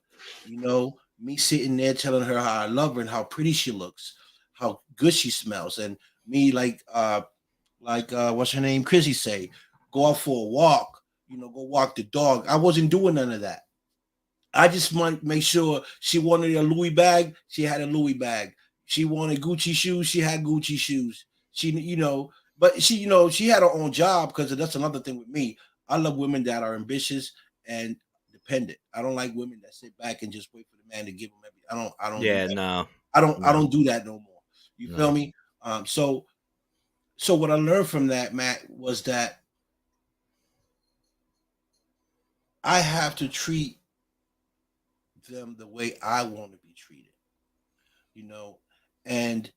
Me sitting there telling her how I love her and how pretty she looks, how good she smells, and me like what's her name, Chrissy, say, go out for a walk, go walk the dog. I wasn't doing none of that. I just want to make sure she wanted a Louis bag, she had a Louis bag. She wanted Gucci shoes, she had Gucci shoes. She, but she, she had her own job, because that's another thing with me. I love women that are ambitious and dependent. I don't like women that sit back and just wait for the man to give them everything. I don't. Yeah, do no. I don't do that no more. You feel me? So what I learned from that, Matt, was that I have to treat them the way I want to be treated. And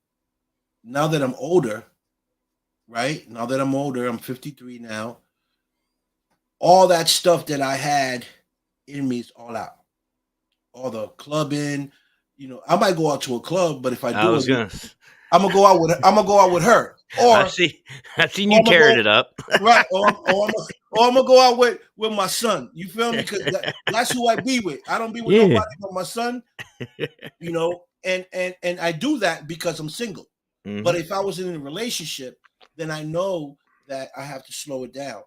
now that I'm older, right? Now that I'm older, I'm 53 now. All that stuff that I had in me is all out. All the clubbing, I might go out to a club, but if I do I'm gonna go out with her. Or I've seen you tearing it up. Right. Or I'm gonna go out with my son. You feel me? Because that's who I be with. I don't be with nobody but my son. And I do that because I'm single. Mm-hmm. But if I was in a relationship, then I know that I have to slow it down.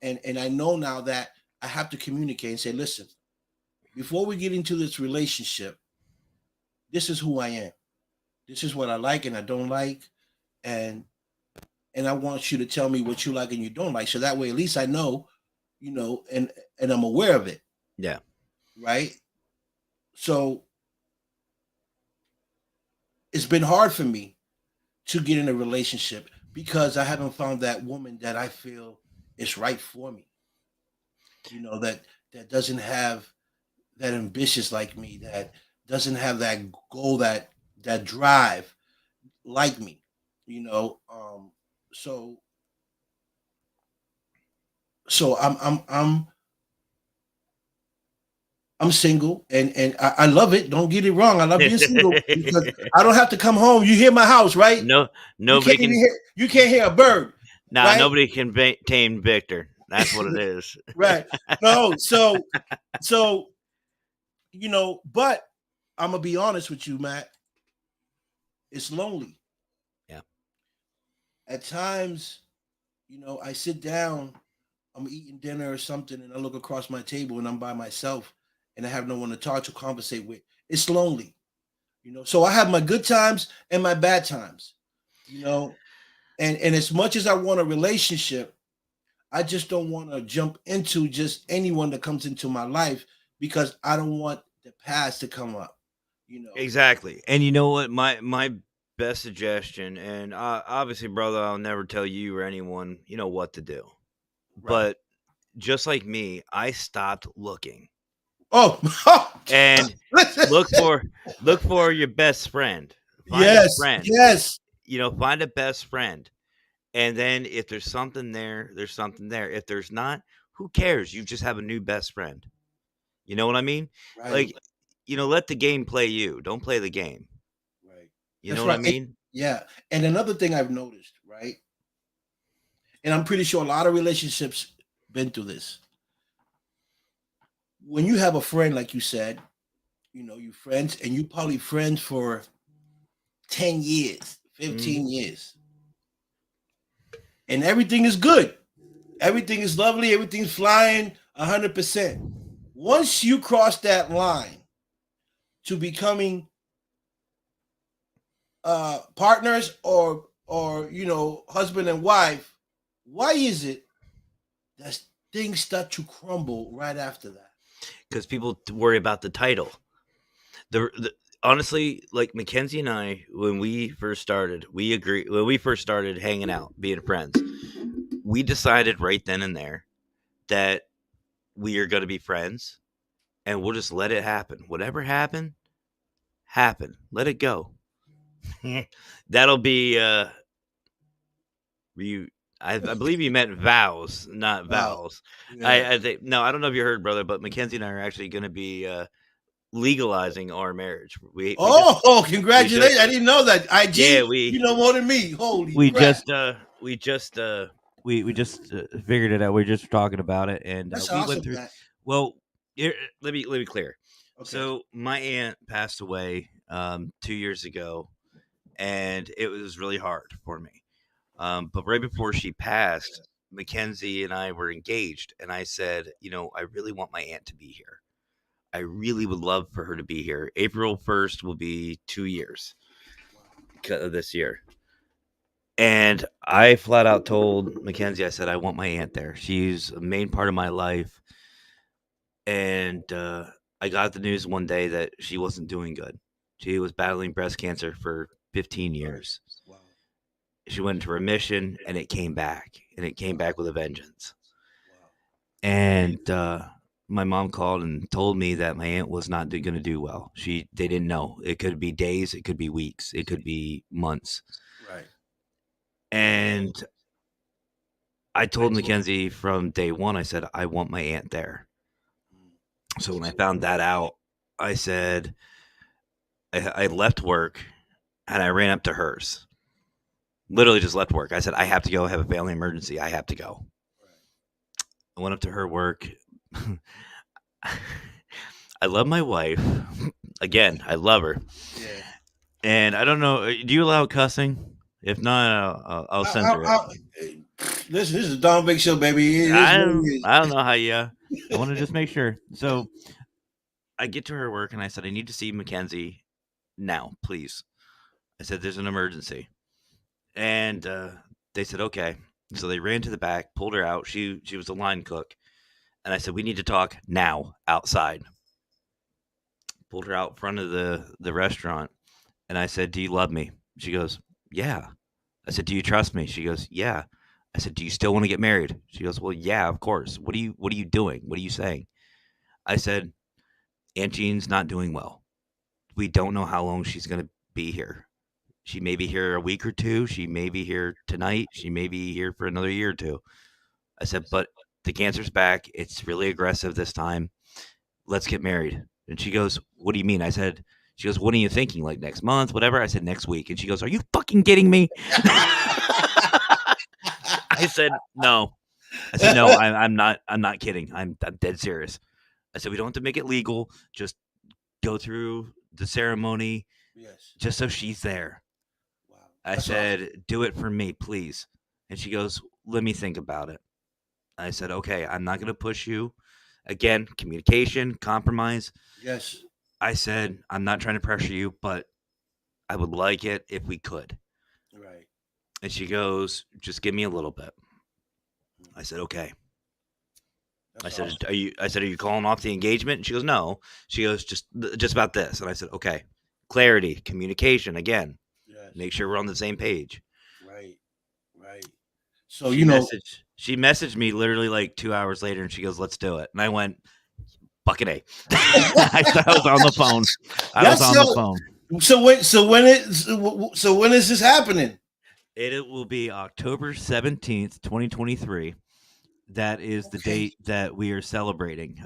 And I know now that I have to communicate and say, listen, before we get into this relationship, this is who I am. This is what I like and I don't like. And I want you to tell me what you like and you don't like. So that way, at least I know, and I'm aware of it. Yeah. Right. So it's been hard for me to get in a relationship because I haven't found that woman that I feel is right for me. That doesn't have that ambitious like me, that doesn't have that goal, that drive like me. So I'm single and I love it. Don't get it wrong. I love being single because I don't have to come home. You hear my house, right? No, nobody you can't hear a bird. No, right? Nobody can tame Victor. That's what it is. Right. No, so but I'm gonna be honest with you, Matt. It's lonely. Yeah. At times, I sit down, I'm eating dinner or something, and I look across my table and I'm by myself and I have no one to talk to, conversate with. It's lonely. So I have my good times and my bad times, and as much as I want a relationship, I just don't want to jump into just anyone that comes into my life because I don't want the past to come up. Exactly. And you know what? My best suggestion, and obviously, brother, I'll never tell you or anyone, what to do. Right. But just like me, I stopped looking. Oh, and look for your best friend. Find a friend. Yes. Find a best friend. And then if there's something there, there's something there. If there's not, who cares? You just have a new best friend. You know what I mean? Right. Like, let the game play you. Don't play the game. Right. You know what I mean? Yeah. And another thing I've noticed, right? And I'm pretty sure a lot of relationships been through this. When you have a friend, like you said, you friends, and you probably friends for 10 years, 15 years. And everything is good. Everything is lovely. Everything's flying 100%. Once you cross that line to becoming partners or or husband and wife, why is it that things start to crumble right after that? Because people worry about the title. The honestly, like Mackenzie and I, when we first started, we agree. When we first started hanging out, being friends, we decided right then and there that we are going to be friends, and we'll just let it happen. Whatever happened, happen. Let it go. That'll be you. I believe you meant vows, not Wow. vowels. Yeah. I think no. I don't know if you heard, brother, but Mackenzie and I are actually going to be legalizing our marriage. Oh, congratulations! I didn't know that. IG, yeah you know more than me. Holy we crap! just figured it out. We were just talking about it, and That's we went awesome, through. man. Well, let me clear. Okay. So my aunt passed away 2 years ago, and it was really hard for me. But right before she passed, Mackenzie and I were engaged, and I said, I really want my aunt to be here. I really would love for her to be here. April 1st will be 2 years this year. And I flat out told Mackenzie, I said, I want my aunt there. She's a main part of my life. And I got the news one day that she wasn't doing good. She was battling breast cancer for 15 years. Wow. She went into remission, and it came back. And it came back with a vengeance. Wow. And my mom called and told me that my aunt was not going to do well. They didn't know. It could be days. It could be weeks. It could be months. Right. And I told Mackenzie from day one, I said, I want my aunt there. So when I found that out, I said, I left work and I ran up to hers. Literally just left work. I said, I have to go. I have a family emergency. I have to go. I went up to her work. I love my wife. Again, I love her. Yeah. And I don't know. Do you allow cussing? If not, I'll censor it. Listen, this is a Don Big Show, baby. I don't know how you. I want to just make sure. So I get to her work and I said, I need to see Mackenzie now, please. I said, there's an emergency. And they said, okay. So they ran to the back, pulled her out. She was a line cook. And I said, we need to talk now outside. Pulled her out in front of the restaurant. And I said, do you love me? She goes, yeah. I said, do you trust me? She goes, yeah. I said, do you still want to get married? She goes, well, yeah, of course. What are you doing? What are you saying? I said, Aunt Jean's not doing well. We don't know how long she's going to be here. She may be here a week or two. She may be here tonight. She may be here for another year or two. I said, but the cancer's back. It's really aggressive this time. Let's get married. And she goes, what do you mean? She goes, what are you thinking? Like next month, whatever? I said, next week. And she goes, are you fucking kidding me? I said, no. I said, no, I'm not kidding. I'm dead serious. I said, we don't have to make it legal. Just go through the ceremony. Yes. Just so she's there. Wow. I said, do it for me, please. And she goes, let me think about it. I said, okay, I'm not going to push you. Again, communication, compromise. Yes. I said, I'm not trying to pressure you, but I would like it if we could. Right. And she goes, just give me a little bit. I said, okay. That's I said, are you calling off the engagement? And she goes, no. She goes, just about this. And I said, okay. Clarity, communication, again. Yes. Make sure we're on the same page. Right. So, she messaged me literally like 2 hours later and she goes, let's do it. And I went, fucking A. I was on the phone. I was on the phone. So when is this happening? It will be October 17th, 2023. That is the date that we are celebrating.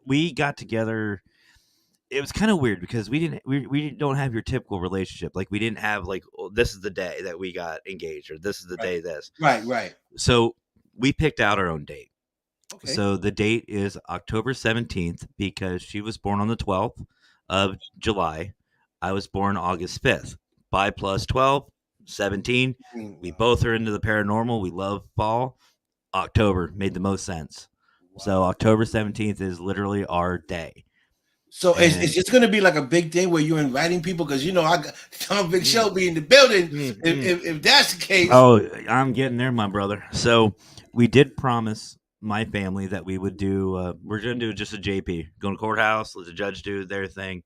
We got together. It was kind of weird because we don't have your typical relationship. Like we didn't have like, oh, this is the day that we got engaged or this is the day this. Right. So we picked out our own date. Okay. So the date is October 17th because she was born on the 12th of July. I was born August 5th. 5 plus 12, 17. We both are into the paranormal. We love fall. October made the most sense. Wow. So October 17th is literally our day. So And it's just going to be like a big thing where you're inviting people because I got Tom Big Show be in the building. If that's the case, oh, I'm getting there, my brother. So we did promise my family that we would do. We're gonna do just a JP, go to courthouse, let the judge do their thing.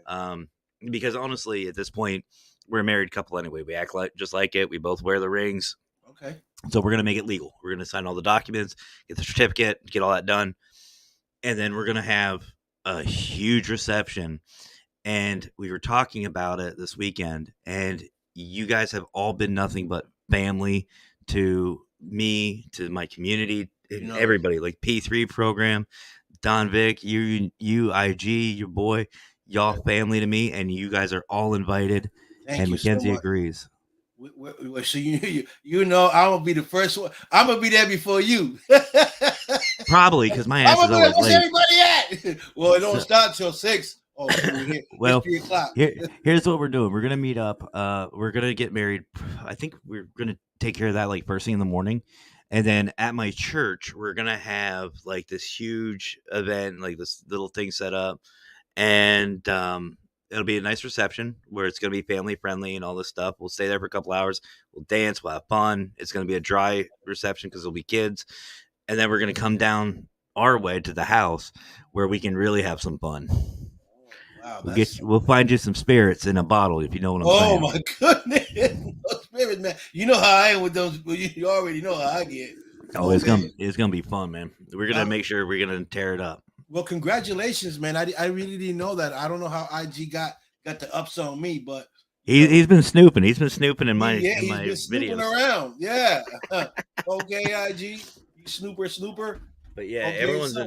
Um, because honestly, at this point, we're a married couple anyway. We act like just like it. We both wear the rings. okay, So we're gonna make it legal. We're gonna sign all the documents, get the certificate, get all that done, and then we're gonna have a huge reception. And we were talking about it this weekend, and you guys have all been nothing but family to me, to my community, and everybody. Like P3 program, Don Vic, you IG, your boy, y'all family to me, and you guys are all invited. Thank and you so Mackenzie much. agrees. So I'm gonna be the first one. I'm gonna be there before you. Probably because my I'm ass is gonna be always where's late. everybody at? Well, it don't start till 6. Oh, Well, it's 3:00. here's what we're doing. We're gonna meet up. We're gonna get married. I think we're gonna take care of that like first thing in the morning, and then at my church we're gonna have like this huge event, like this little thing set up, and it'll be a nice reception where it's gonna be family friendly and all this stuff. We'll stay there for a couple hours. We'll dance. We'll have fun. It's gonna be a dry reception because there'll be kids, and then we're gonna come down our way to the house where we can really have some fun. Wow, We'll find you some spirits in a bottle if you know what I'm saying. Oh my goodness, no spirit, man! You know how I am with those. You already know how I get. Oh, it's gonna be fun, man. We're gonna make sure we're gonna tear it up. Well, congratulations, man! I really didn't know that. I don't know how IG got the ups on me, but he's been snooping. He's been snooping in my he's been snooping videos around. Yeah. Okay, IG, you snooper. But yeah, Okay,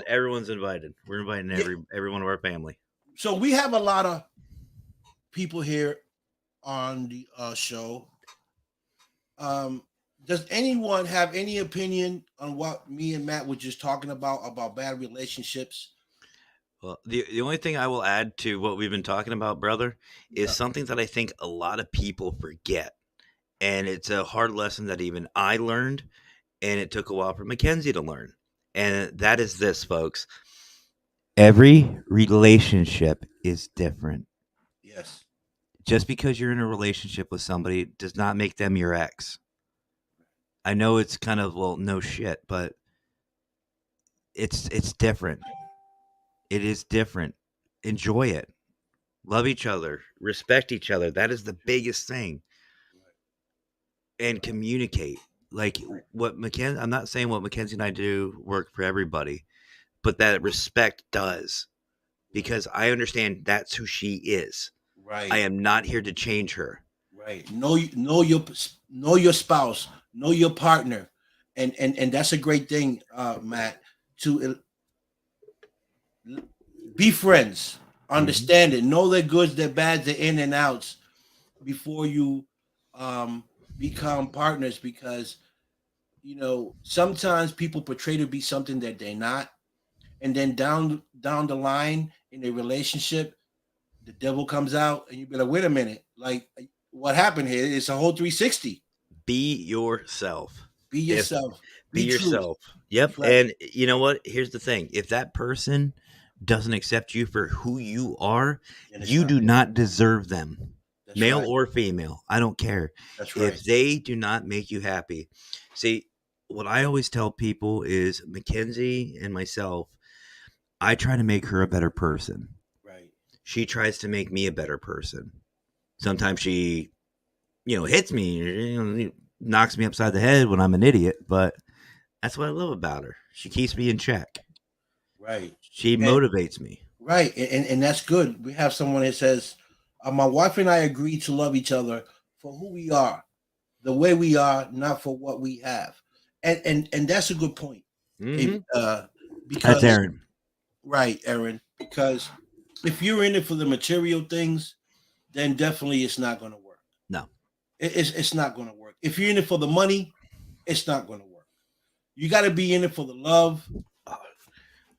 everyone's invited. We're inviting every one of our family. So we have a lot of people here on the show. Does anyone have any opinion on what me and Matt were just talking about bad relationships? Well, the only thing I will add to what we've been talking about, brother, is something that I think a lot of people forget. And it's a hard lesson that even I learned, and it took a while for Mackenzie to learn. And that is this, folks. Every relationship is different. Yes. Just because you're in a relationship with somebody does not make them your ex. I know it's kind of, well, no shit, but it's different. It is different. Enjoy it. Love each other. Respect each other. That is the biggest thing. And communicate. Like what Mackenzie, I'm not saying what Mackenzie and I do work for everybody, but that respect does. Because I understand that's who she is. Right. I am not here to change her. Right. Know your spouse, know your partner. And that's a great thing, Matt, to be friends, understand it, know their goods, their bads, their in and outs before you become partners, because sometimes people portray to be something that they're not, and then down the line in a relationship, the devil comes out, and you be like, wait a minute, like what happened here? It's a whole 360. Be yourself. Be yourself. Be yourself. Yep. Right. And you know what? Here's the thing. If that person doesn't accept you for who you are, you do not deserve them. That's male or female. I don't care. That's right. If they do not make you happy. See, what I always tell people is Mackenzie and myself, I try to make her a better person. Right. She tries to make me a better person. Sometimes she, hits me, knocks me upside the head when I'm an idiot, but that's what I love about her. She keeps me in check. Right. She motivates me. Right. And that's good. We have someone that says, my wife and I agree to love each other for who we are, the way we are, not for what we have. And that's a good point. Mm-hmm. Because that's Aaron. Right, Aaron. Because if you're in it for the material things, then definitely it's not going to work. No. It's not going to work. If you're in it for the money, it's not going to work. You got to be in it for the love.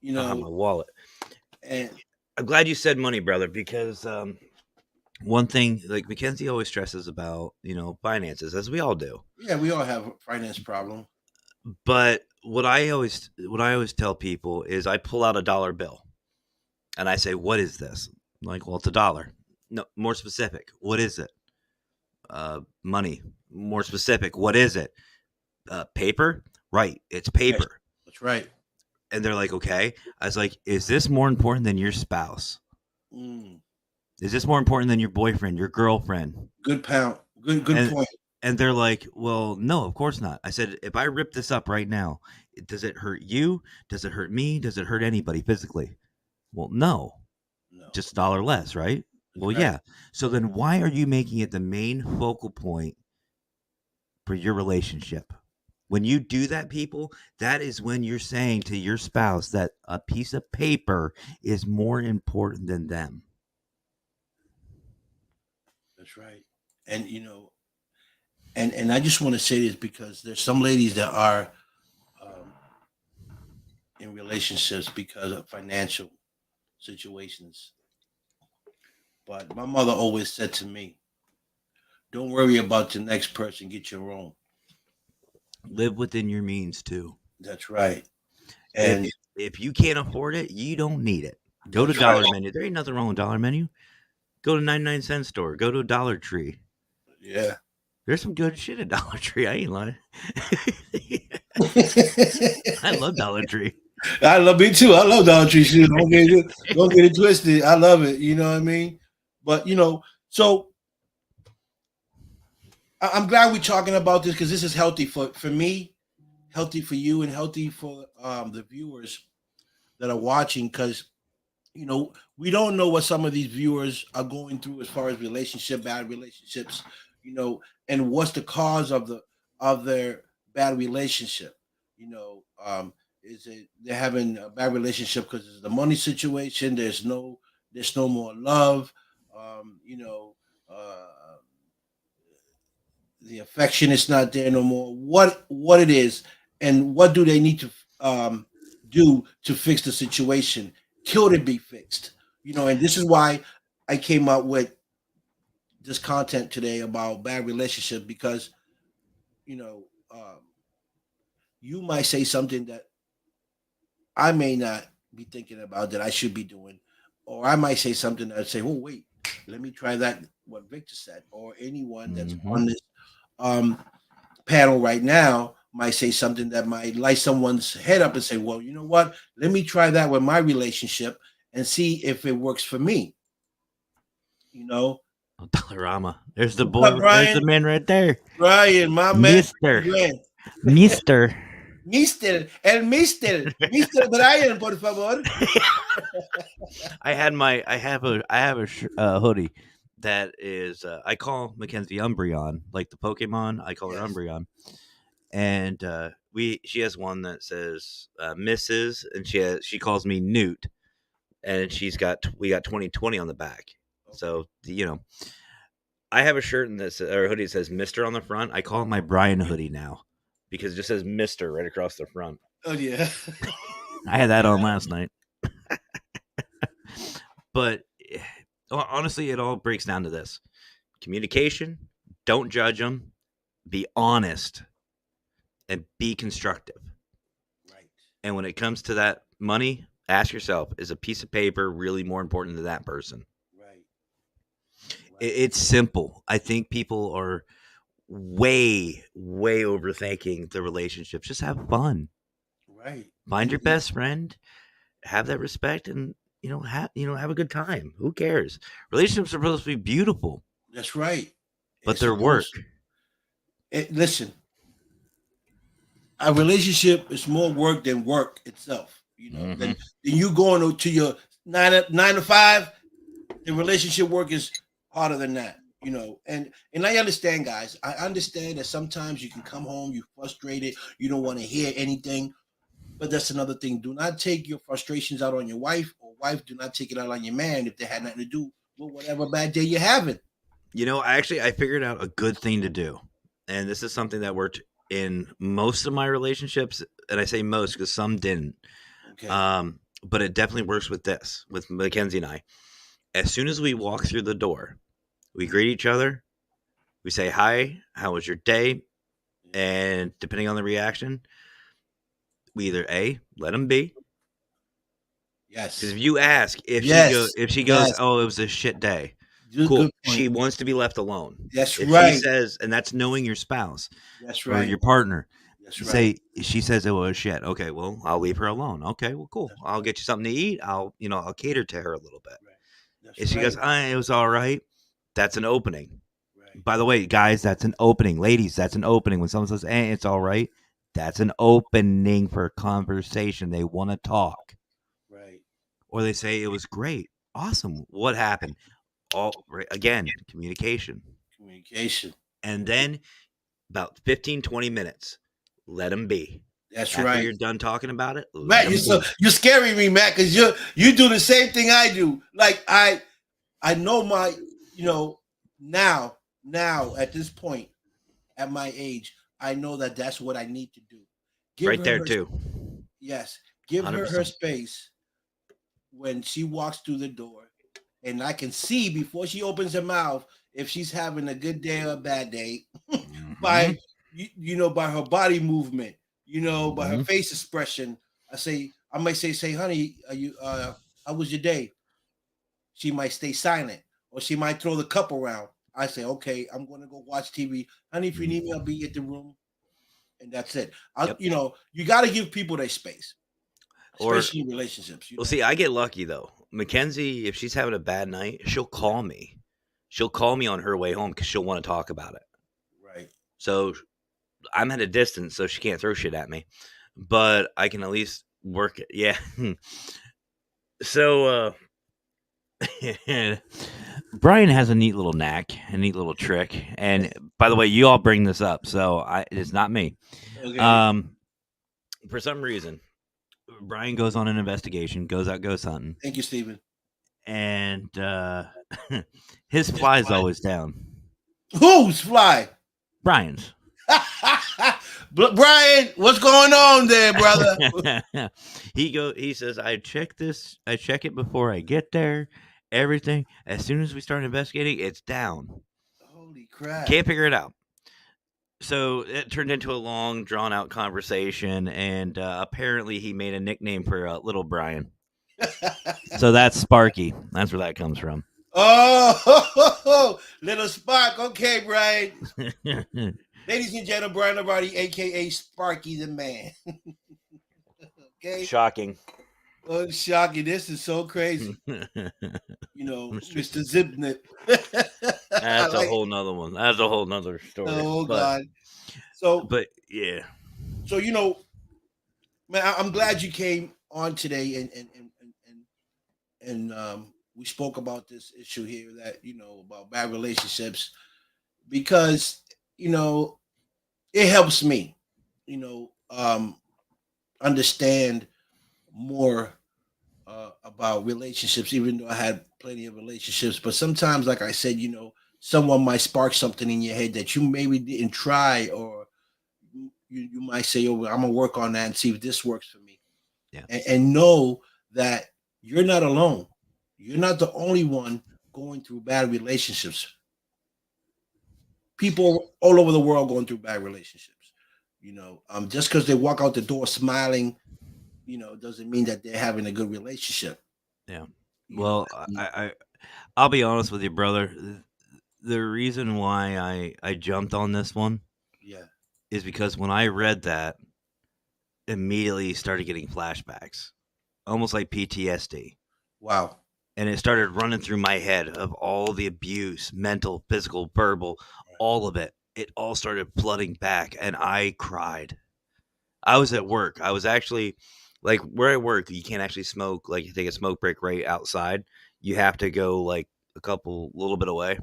My wallet. And I'm glad you said money, brother, because one thing, like Mackenzie always stresses about, finances, as we all do. Yeah, we all have a finance problem. But what I always tell people is I pull out a dollar bill. And I say, what is this? I'm like, well, it's $1. No, more specific. What is it? Money. More specific. What is it? Paper. Right. It's Yes, paper. that's right. And they're like, okay. I was like, is this more important than your spouse? Mm, Is this more important than your boyfriend, your girlfriend? good pound. Good And point. and they're like, well, no, of course not. I said, if I rip this up right now, does it hurt you? Does it hurt me? Does it hurt anybody physically? Well, no, No, just $1 less, right? that's Well, right. yeah. So then why are you making it the main focal point for your relationship? When you do that, people, that is when you're saying to your spouse that a piece of paper is more important than them. That's right. And and I just want to say this because there's some ladies that are um, in relationships because of financial situations. But my mother always said to me, "Don't worry about the next person. Get your own." Live within your means too. That's right. If And if you can't afford it, you don't need it. Go to that's right. Dollar Menu. There ain't nothing wrong with Dollar Menu. Go to 99-cent store. Go to Dollar Tree. Yeah. There's some good shit at Dollar Tree. I ain't lying. I love Dollar Tree. I love me too. I love Dollar Tree shoes. Don't get it twisted. I love it. You know what I mean? But so I'm glad we're talking about this because this is healthy for me, healthy for you, and healthy for the viewers that are watching. Because we don't know what some of these viewers are going through as far as bad relationships, and what's the cause of their bad relationship. Is it they're having a bad relationship because it's the money situation? There's no more love. Um, you know, uh, the affection is not there no more. What it is, and what do they need to um, do to fix the situation? Till it be fixed, And this is why I came up with this content today about bad relationship because you know um, you might say something that I may not be thinking about that I should be doing, or I might say something that I'd say, "Oh, wait, let me try that." What Victor said, or anyone that's Mm-hmm. on this um, panel right now might say something that might light someone's head up and say, "Well, you know what? Let me try that with my relationship and see if it works for me." You know, Oh, Dollarama. There's the what's up, boy. There's the Brian? man right there. Brian, my man, Mister. Brian. Mister. Mister Brian, por favor. I have a hoodie that is I call Mackenzie Umbreon, like the Pokemon. I call her Yes. Umbreon, and she has one that says Mrs. and she calls me Newt, and we got 2020 on the back. So I have a shirt in this or a hoodie that says Mister on the front. I call it my Brian hoodie now because it just says Mister right across the front. Oh yeah. I had that on last night. But honestly, it all breaks down to this: communication. Don't judge them. Be honest and be constructive. Right. And when it comes to that money, ask yourself: is a piece of paper really more important than that person? Right. It's simple. I think people are way, way overthinking the relationships. Just have fun. Right. Find your best friend. Have that respect, and have a good time. Who cares? Relationships are supposed to be beautiful, That's right. but It's they're work. supposed. Listen, a relationship is more work than work itself. Mm-hmm. Than you going to your nine to five. The relationship work is harder than that. And I understand, guys. I understand that sometimes you can come home, you're frustrated, you don't want to hear anything. But that's another thing. Do not take your frustrations out on your wife, or wife, do not take it out on your man if they had nothing to do with whatever bad day you're having. I figured out a good thing to do, and this is something that worked in most of my relationships, and I say most because some didn't. Okay. But it definitely works with Mackenzie and I. As soon as we walk through the door, we greet each other. We say hi. How was your day? And depending on the reaction, we either A, let them be, Yes. Because if you ask, Yes. if she goes, Yes. "Oh, it was a shit day," Good, cool. good point. She wants to be left alone. That's If she right. says, and that's knowing your spouse That's or right. your partner, That's right. say she says it was shit. Okay, well, I'll leave her alone. Okay, well, cool. That's I'll right. get you something to eat. I'll cater to her a little bit. Right. That's If she right. goes, it was all right. That's an opening. Right. By the way, guys, that's an opening. Ladies, that's an opening. When someone says, it's all right, that's an opening for a conversation. They want to talk. Right. Or they say, it was great. Awesome. What happened? Again, communication. Communication. And then about 15, 20 minutes, let them be. That's After right. you're done talking about it, let Matt, them be. you're scaring me, Matt, because you do the same thing I do. Like I know my, now at this point at my age, I know that that's what I need to do. Give Right her there, her too. yes, give her 100%. space when she walks through the door, and I can see before she opens her mouth if she's having a good day or a bad day by by her body movement, by her face expression. I might say, honey, are you how was your day? She might stay silent, or she might throw the cup around. I say, okay, I'm gonna go watch TV. Honey, if you need me, I'll be at the room. And that's it. Yep. You gotta give people their space. Or Especially in relationships. Well, see, I get lucky though. Mackenzie, if she's having a bad night, she'll call me. She'll call me on her way home because she'll want to talk about it. Right. So I'm at a distance, so she can't throw shit at me, but I can at least work it. Yeah. So Brian has a neat little knack, a neat little trick. And by the way, you all bring this up, so it's not me. Okay. For some reason, Brian goes on an investigation, goes out ghost hunting. Thank you, Stephen. And his fly's always down. Whose fly? Brian's. Brian, what's going on there, brother? He says, I check it before I get there. Everything. As soon as we start investigating, it's down. Holy crap. Can't figure it out. So it turned into a long, drawn out conversation, and apparently he made a nickname for little Brian. So that's Sparky. That's where that comes from. Oh, little Spark. Okay, Brian. Ladies and gentlemen, Brian Arati, a.k.a. Sparky the Man. Okay? Shocking. Oh, shocking. This is so crazy. Mr. Zipnip. That's a whole nother one. That's a whole nother story. Oh, God. But yeah. So, man, I'm glad you came on today and we spoke about this issue here that, about bad relationships because, it helps me, understand more about relationships, even though I had plenty of relationships. But sometimes, like I said, someone might spark something in your head that you maybe didn't try, or you might say, "Oh, I'm gonna work on that and see if this works for me." Yeah. And know that you're not alone. You're not the only one going through bad relationships. People all over the world going through bad relationships. Just because they walk out the door smiling, doesn't mean that they're having a good relationship. Yeah. Well, I'll be honest with you, brother. The reason why I jumped on this one, is because when I read that, immediately started getting flashbacks, almost like PTSD. Wow. And it started running through my head of all the abuse, mental, physical, verbal, all of it. It all started flooding back, and I cried. I was at work. I was actually, like, where I work, you can't actually smoke. Like, you take a smoke break right outside. You have to go, like, little bit away.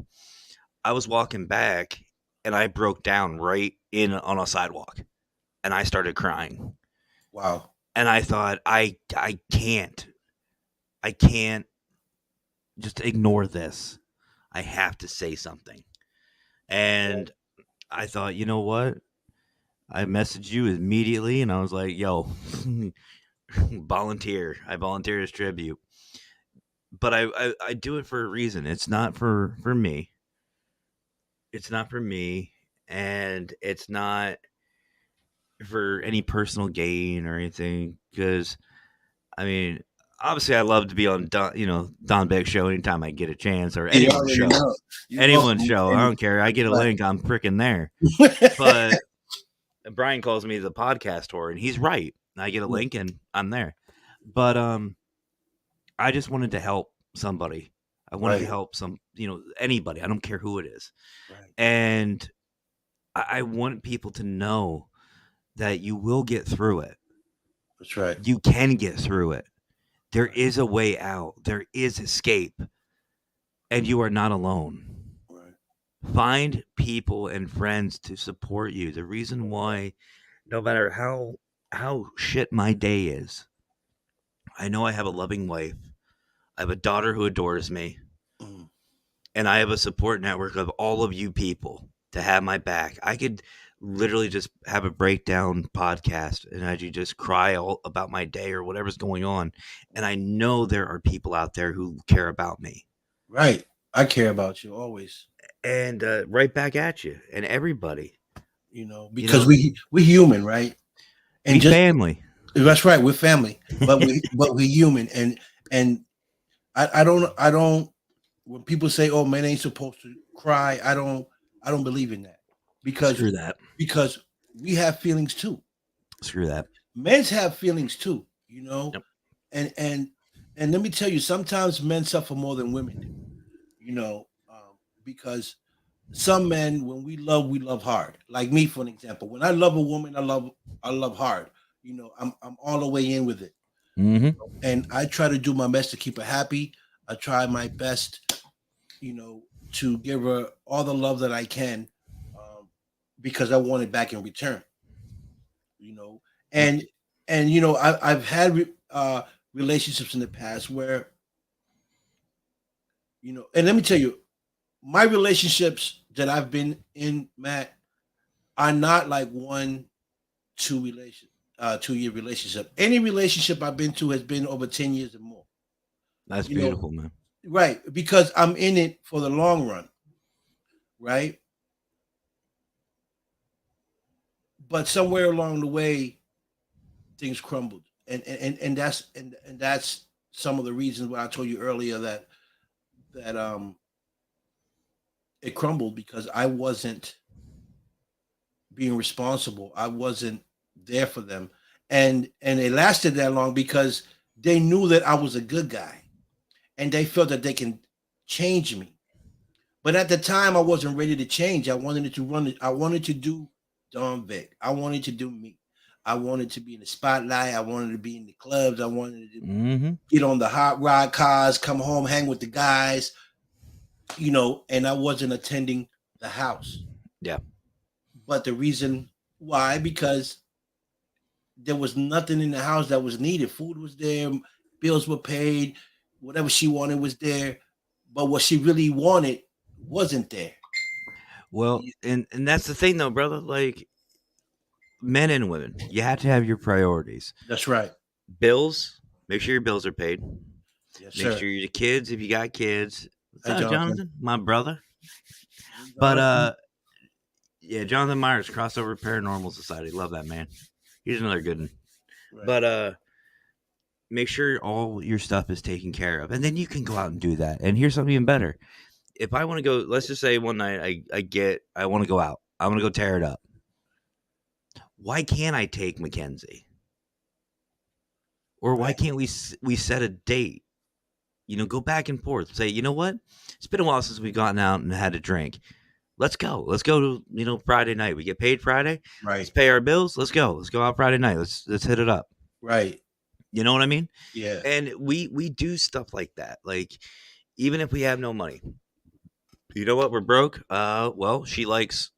I was walking back, and I broke down right on a sidewalk, and I started crying. Wow. And I thought, I can't just ignore this. I have to say something. And I thought, you know what? I messaged you immediately, and I was like, yo, volunteer. I volunteer as tribute. But I do it for a reason. It's not for me. It's not for me, and it's not for any personal gain or anything, because, I mean, obviously I love to be on Don Beck show anytime I get a chance, or You anyone's already show. know. You're Anyone's welcome. show. I don't care. I get a link, I'm freaking there. But Brian calls me the podcast whore, and he's right. I get a link and I'm there. But I just wanted to help somebody. I wanted to Right. help anybody. I don't care who it is. Right. And I want people to know that you will get through it. That's right. You can get through it. There is a way out. There is escape. And you are not alone. Right. Find people and friends to support you. The reason why, no matter how shit my day is, I know I have a loving wife. I have a daughter who adores me. Mm. And I have a support network of all of you people to have my back. I could literally just have a breakdown podcast and I could just cry all about my day or whatever's going on. And I know there are people out there who care about me. Right. I care about you always. And right back at you and everybody. Because we're human, right? And just family. That's right. We're family, but we're human. And I don't. When people say, "Oh, men ain't supposed to cry," I don't believe in that because Screw that. Because we have feelings too. Screw that. Men's have feelings too. Yep. And let me tell you, sometimes men suffer more than women do. Because some men, when we love hard. Like me, for an example, when I love a woman, I love hard. I'm all the way in with it. Mm-hmm. And I try to do my best to keep her happy. I try my best, to give her all the love that I can, because I want it back in return. And I've had relationships in the past where, and let me tell you, my relationships that I've been in, Matt, are not like 2-year relationship. Any relationship I've been to has been over 10 years or more. That's beautiful, man. Right. Because I'm in it for the long run. Right. But somewhere along the way, things crumbled. And that's some of the reasons why I told you earlier that it crumbled because I wasn't being responsible. I wasn't there for them. And it lasted that long because they knew that I was a good guy and they felt that they can change me. But at the time I wasn't ready to change. I wanted to run it. I wanted to do Don Vick. I wanted to do me. I wanted to be in the spotlight. I wanted to be in the clubs. I wanted to get on the hot rod cars, come home, hang with the guys, and I wasn't attending the house. Yeah. But the reason why, because there was nothing in the house that was needed. Food was there, bills were paid, whatever she wanted was there. But what she really wanted wasn't there. Well, and that's the thing though, brother. Like men and women, you have to have your priorities. That's right. Bills, make sure your bills are paid. Yes, make sir. sure your kids, if you got kids. What's up, Jonathan? Jonathan, my brother. But yeah, Jonathan Myers, Crossover Paranormal Society. Love that man. He's another good one. Right. But make sure all your stuff is taken care of. And then you can go out and do that. And here's something even better. If I want to go, let's just say one night I want to go out. I want to go tear it up. Why can't I take Mackenzie? Or why can't we set a date? Go back and forth. Say, you know what? It's been a while since we've gotten out and had a drink. Let's go. Let's go to, Friday night. We get paid Friday. Right. Let's pay our bills. Let's go. Let's go out Friday night. Let's hit it up. Right. You know what I mean? Yeah. And we do stuff like that. Like, even if we have no money. You know what? We're broke. Well, she likes,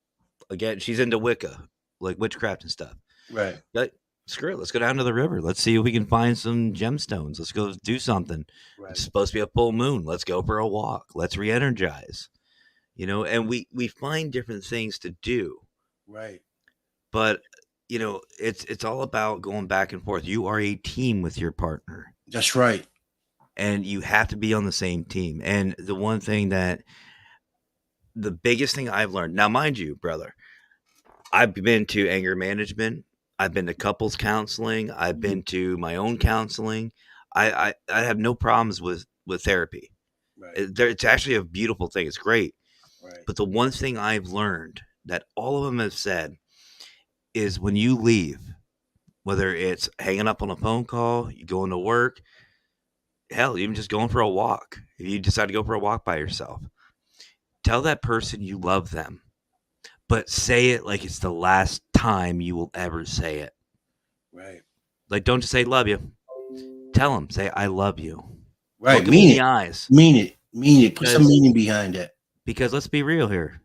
again, she's into Wicca, like witchcraft and stuff. Right. But screw it. Let's go down to the river. Let's see if we can find some gemstones. Let's go do something. Right. It's supposed to be a full moon. Let's go for a walk. Let's re-energize. And we find different things to do. Right. But, it's all about going back and forth. You are a team with your partner. That's right. And you have to be on the same team. And the biggest thing I've learned, now, mind you, brother, I've been to anger management. I've been to couples counseling. I've been to my own counseling. I have no problems with therapy. Right. It's actually a beautiful thing. It's great. Right. But the one thing I've learned that all of them have said is when you leave, whether it's hanging up on a phone call, you going to work, hell, even just going for a walk. If you decide to go for a walk by yourself, tell that person you love them, but say it like it's the last time you will ever say it. Right. Like, don't just say love you. Tell them, say I love you. Right. Look them in Mean the it. eyes. Mean it. Mean it. Put some Because meaning behind that. because let's be real here.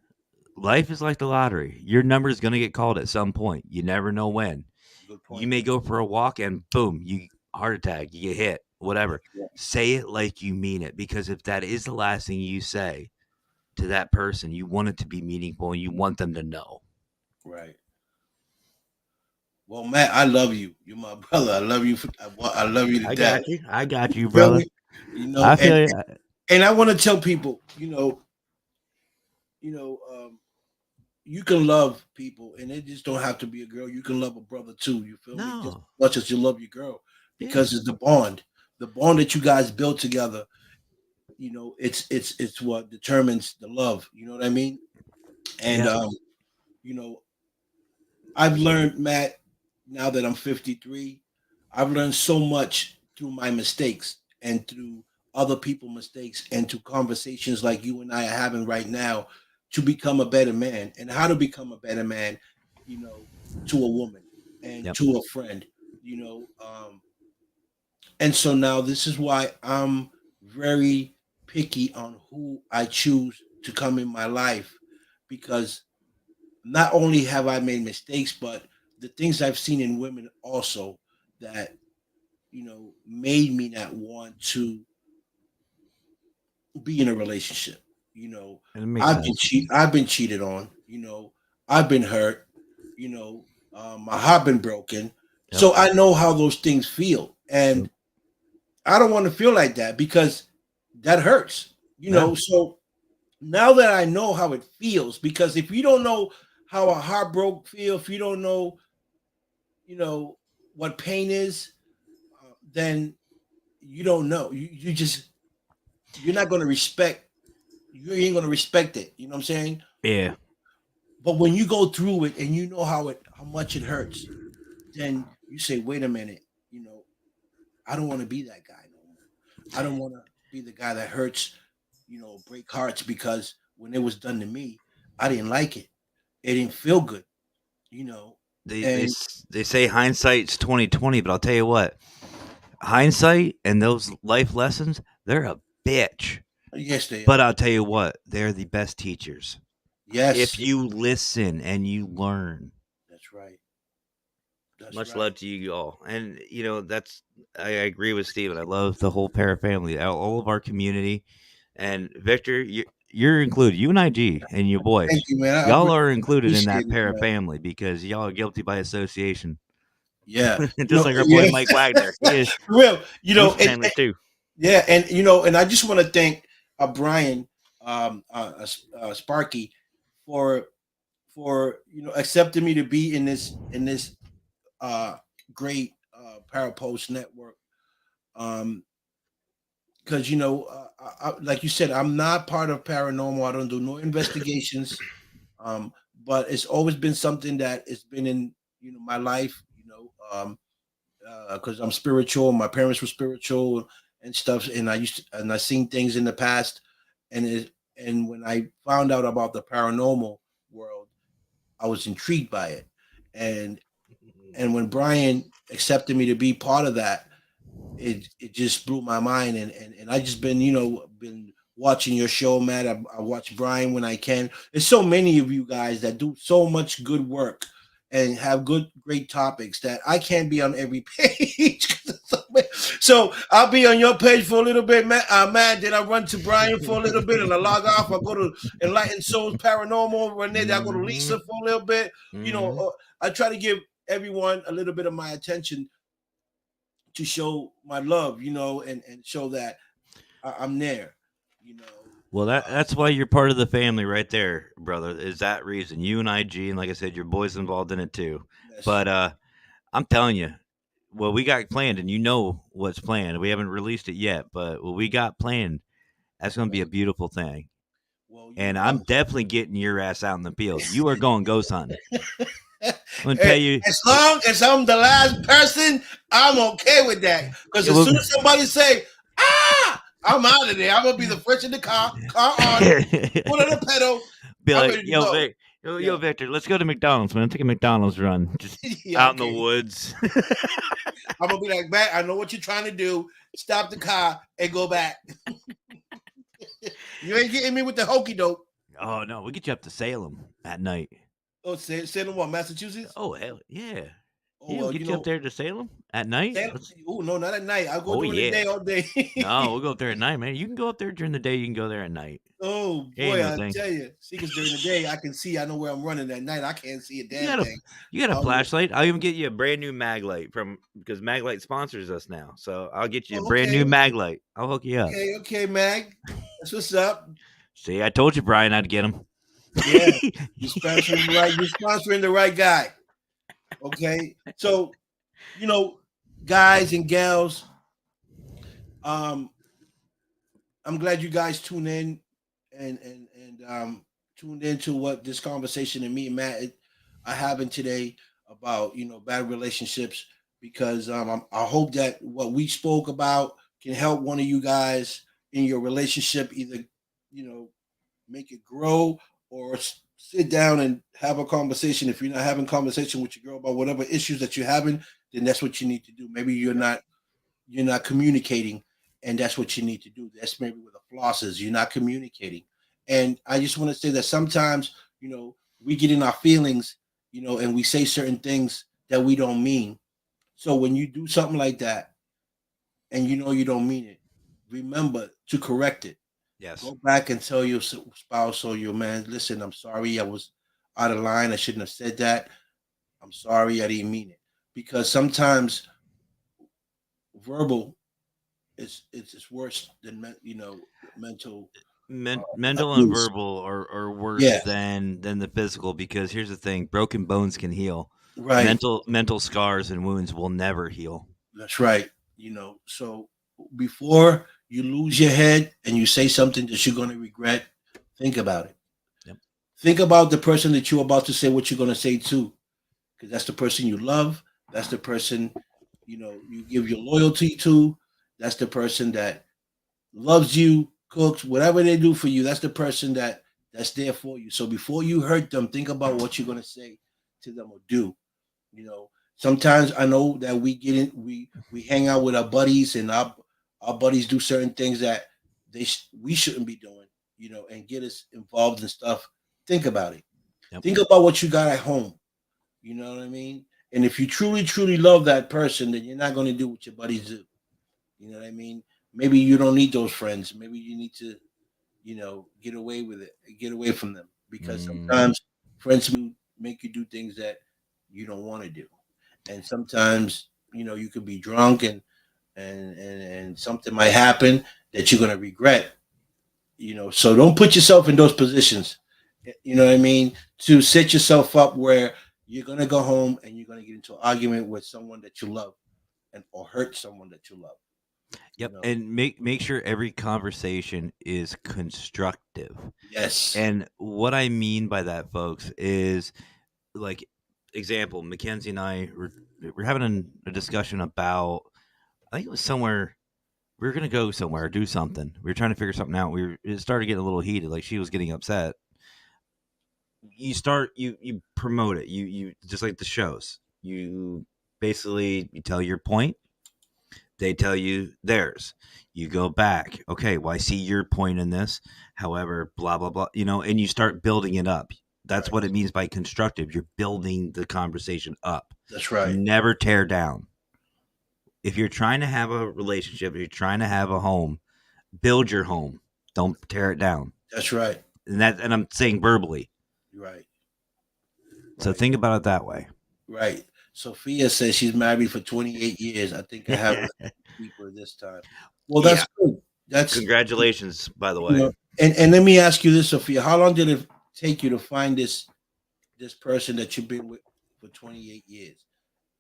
Life is like the lottery. Your number is going to get called at some point. You never know when. Good You point. may go for a walk and boom, you heart attack, you get hit, whatever. Yeah. Say it like you mean it, because if that is the last thing you say to that person, you want it to be meaningful and you want them to know. Right. Well, Matt, I love you. You're my brother. I love you. I love you to I death. got you. I got you, You feel brother. me? You know, I feel you. and I want to tell people, you can love people, and it just don't have to be a girl. You can love a brother too. You feel me? Just as No. much as you love your girl, Yeah. because it's the bond that you guys built together. It's what determines the love. You know what I mean? And Yeah. I've learned, Matt, now that I'm 53, I've learned so much through my mistakes and through other people's mistakes and to conversations like you and I are having right now to become a better man, and how to become a better man, to a woman and Yep. to a friend, and so now this is why I'm very picky on who I choose to come in my life, because not only have I made mistakes, but the things I've seen in women also that made me not want to be in a relationship. It makes sense. I've been cheated on. I've been hurt. My heart been broken. Yep. So I know how those things feel, and Yep. I don't want to feel like that because that hurts. Yeah. So now that I know how it feels, because if you don't know how a heartbroken feel, if you don't know, what pain is, then you don't know. You're not going to respect. You ain't going to respect it. You know what I'm saying? Yeah. But when you go through it and you know how much it hurts, then you say, wait a minute, I don't want to be that guy no more. I don't want to be the guy that hurts, break hearts, because when it was done to me, I didn't like it. It didn't feel good, They and they say hindsight's 20/20, but I'll tell you what, hindsight and those life lessons, they're a bitch. yes, they But are. I'll tell you what, they're the best teachers. Yes, If you listen and you learn. that's right. That's Much right. love to you all. And I agree with Steven. I love the whole Para family, all of our community. And Victor, you're included. You and IG and your boy. Thank you, man. I Y'all are included in appreciate that it, Para man. family because y'all are guilty by association. Yeah, Just like our boy yeah. Mike Wagner. He is Real, he's family too. yeah, and I just want to thank Brian, Sparky, for accepting me to be in this great Parapost network. Because like you said, I'm not part of paranormal. I don't do no investigations. But it's always been something that it's been in my life. Because I'm spiritual. My parents were spiritual and stuff, and I seen things in the past, and when I found out about the paranormal world, I was intrigued by it, and when Brian accepted me to be part of that, it just blew my mind, and I just been watching your show, Matt. I watch Brian when I can. There's so many of you guys that do so much good work and have great topics that I can't be on every page. So I'll be on your page for a little bit, Matt. Then I run to Brian for a little bit, and I log off. I go to Enlightened Souls Paranormal. Renee, I go to Lisa for a little bit. I try to give everyone a little bit of my attention to show my love, and show that I'm there, Well, that's why you're part of the family right there, brother. Is that reason? You and IG, and like I said, your boy's involved in it too. Yes. But I'm telling you, what we got planned, and you know what's planned. We haven't released it yet, but what we got planned, that's going to be a beautiful thing. Well, And I'm definitely getting your ass out in the field. You are going ghost hunting. I'm gonna tell you, as long as I'm the last person, I'm okay with that. Because as soon as somebody say, I'm out of there. I'm gonna be the first in the car on, foot on the pedal. Be I'm like, ready to yo, go. Vic, yo, Victor, let's go to McDonald's, man. Take a McDonald's run, just Yeah, out in the woods. I'm gonna be like, Matt, I know what you're trying to do. Stop the car and go back. You ain't getting me with the hokey doke. Oh no, we get you up to Salem at night. Oh, Salem, what, Massachusetts? Oh hell yeah. Oh, Yeah, well, we'll get you up there to Salem at night. Oh no, not at night. I'll go during the day all day. No, we'll go up there at night, man. You can go up there during the day. You can go there at night. Oh boy, I tell you, see, because during the day I can see. I know where I'm running. At night I can't see a damn thing. You got a flashlight? I'll even get you a brand new mag light because Maglite sponsors us now. So I'll get you a brand new mag light. I'll hook you up. Okay, Mag. That's what's up. See, I told you, Brian, I'd get him. Yeah, you're sponsoring the right guy. Okay, so guys and gals, I'm glad you guys tuned in and tuned into what this conversation and me and Matt are having today about bad relationships, because I hope that what we spoke about can help one of you guys in your relationship, either make it grow or sit down and have a conversation. If you're not having conversation with your girl about whatever issues that you're having, then that's what you need to do. Maybe you're not communicating, and that's what you need to do. That's maybe where the floss is. You're not communicating. And I just want to say that sometimes, we get in our feelings, and we say certain things that we don't mean. So when you do something like that and you don't mean it, remember to correct it. Yes. Go back and tell your spouse or your man, listen, I'm sorry, I was out of line. I shouldn't have said that. I'm sorry, I didn't mean it. Because sometimes verbal it's worse than mental. Mental and verbal are worse than the physical, because here's the thing: broken bones can heal. Right. Mental scars and wounds will never heal. That's right. So before you lose your head and you say something that you're going to regret, think about it. Yep. Think about the person that you're about to say what you're going to say to, because that's the person you love. That's the person you give your loyalty to. That's the person that loves you, cooks, whatever they do for you. That's the person that's there for you. So before you hurt them, think about what you're going to say to them or do. Sometimes I know that we get in, we hang out with our buddies, and our buddies do certain things that we shouldn't be doing, and get us involved in stuff. Think about it. Yep. Think about what you got at home. You know what I mean? And if you truly, truly love that person, then you're not going to do what your buddies do. You know what I mean? Maybe you don't need those friends. Maybe you need to, get away with it, get away from them, because sometimes friends make you do things that you don't want to do. And sometimes, you could be drunk and something might happen that you're going to regret, so don't put yourself in those positions, you know what I mean? To set yourself up where you're going to go home and you're going to get into an argument with someone that you love or hurt someone that you love. Yep. And make sure every conversation is constructive. Yes. And what I mean by that, folks, is like, example, Mackenzie and I we're having a discussion about, I think it was somewhere, we were going to go somewhere, do something. We were trying to figure something out. It started getting a little heated. Like, she was getting upset. You promote it. You just like the shows. You basically, you tell your point. They tell you theirs. You go back. Okay, well, I see your point in this. However, blah, blah, blah, and you start building it up. That's right. What it means by constructive. You're building the conversation up. That's right. Never tear down. If you're trying to have a relationship, if you're trying to have a home, build your home. Don't tear it down. That's right. And I'm saying verbally. Right. So think about it that way. Right. Sophia says she's married for 28 years. I think I have deeper this time. Well, that's good. That's congratulations, by the way. And let me ask you this, Sophia. How long did it take you to find this person that you've been with for 28 years?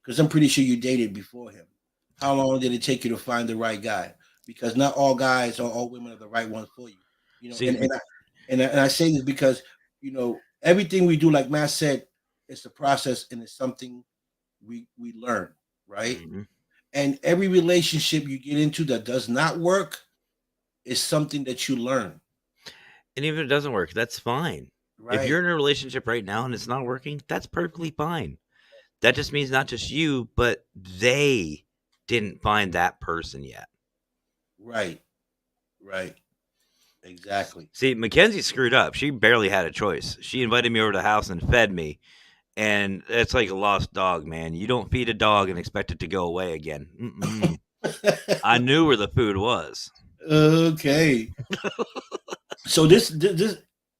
Because I'm pretty sure you dated before him. How long did it take you to find the right guy? Because not all guys or all women are the right ones for you. You know, See, and I say this because everything we do, like Matt said, it's a process and it's something we learn, right? mhm. And every relationship you get into that does not work is something that you learn, And even if it doesn't work, that's fine. If right? you're in a relationship right now and it's not working, that's perfectly fine. That just means not just you, but they didn't find that person yet. Right, right, exactly. See, Mackenzie screwed up. She barely had a choice. She invited me over to the house and fed me. And it's like a lost dog, man. You don't feed a dog and expect it to go away again. I knew where the food was. Okay. So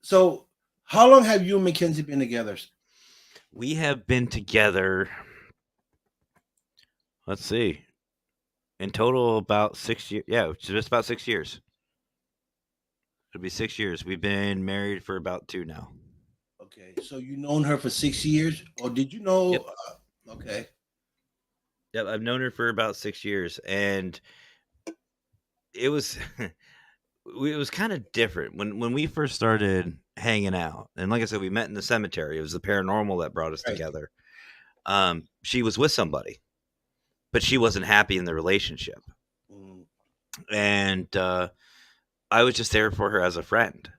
so how long have you and Mackenzie been together? We have been together, let's see, in total about 6 years. Yeah, just about 6 years. It'll be 6 years. We've been married for about 2 now. Okay, so you known her for 6 years, or did you know? Yep. Okay, Yep, I've known her for about 6 years, and it was it was kind of different when we first started hanging out. And like I said, we met in the cemetery. It was the paranormal that brought us right. together. She was with somebody, but she wasn't happy in the relationship. Mm. And I was just there for her as a friend.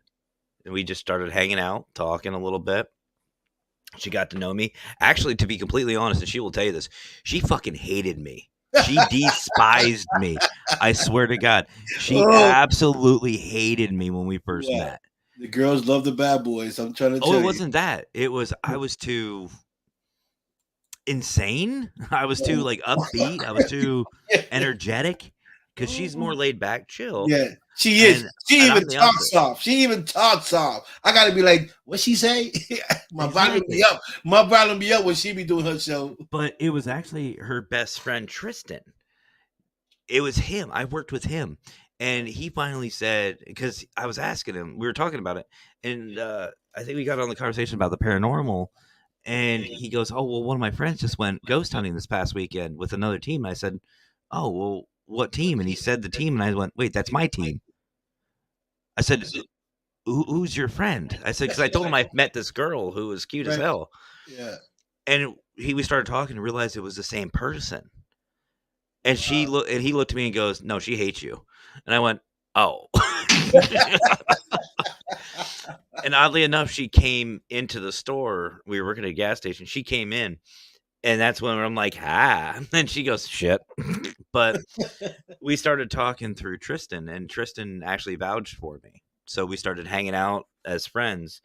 And we just started hanging out, talking a little bit. She got to know me. Actually, to be completely honest, and she will tell you this, she fucking hated me. She despised me. I swear to God. She Oh, absolutely hated me when we first yeah. met. The girls love the bad boys. I'm trying to Oh, tell it you. wasn't that. It was I was too insane. I was too like upbeat. I was too energetic because she's more laid back, chill, Yeah, she is. and She even I'm the talks opposite. soft. She even talks soft. I gotta be like, what she say? My volume Exactly. be up. My volume be up when she be doing her show. But it was actually her best friend Tristan. It was him. I worked with him, and he finally said, because I was asking him, we were talking about it, and I think we got on the conversation about the paranormal, and he goes, "Oh well, one of my friends just went ghost hunting this past weekend with another team." And I said, "Oh well, what team?" And he said the team, and I went, "Wait, that's my team." I said, Who's your friend?" I said, because I told him I met this girl who was cute as Right. hell, Yeah. and we started talking and realized it was the same person. And he looked at me and goes, "No, she hates you." And I went, "Oh." And oddly enough, she came into the store. We were working at a gas station. She came in, and that's when I'm like, "Ah." And she goes, "Shit." But we started talking through Tristan, and Tristan actually vouched for me. So we started hanging out as friends,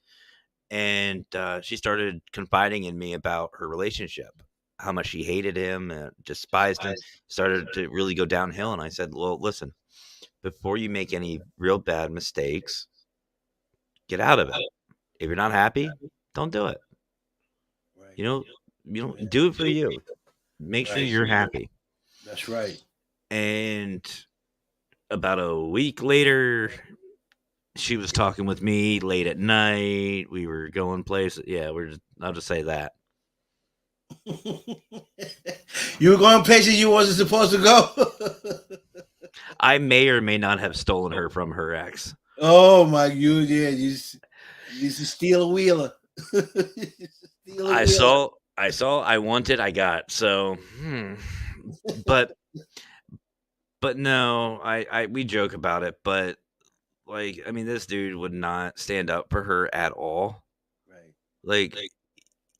and she started confiding in me about her relationship, how much she hated him, despised him, started to really go downhill. And I said, "Well, listen, before you make any real bad mistakes, get out of it. If you're not happy, don't do it. Right. You know, do it for you. Make sure Right. you're happy." That's right. And about a week later, she was talking with me late at night. We were going places. Yeah, I'll just say that. You were going places you wasn't supposed to go. I may or may not have stolen her from her ex. Oh my, you used to steal a wheeler. Steal a I wheeler. saw, I wanted, I got. So, but no, we joke about it, but like, I mean, this dude would not stand up for her at all. Right. Like,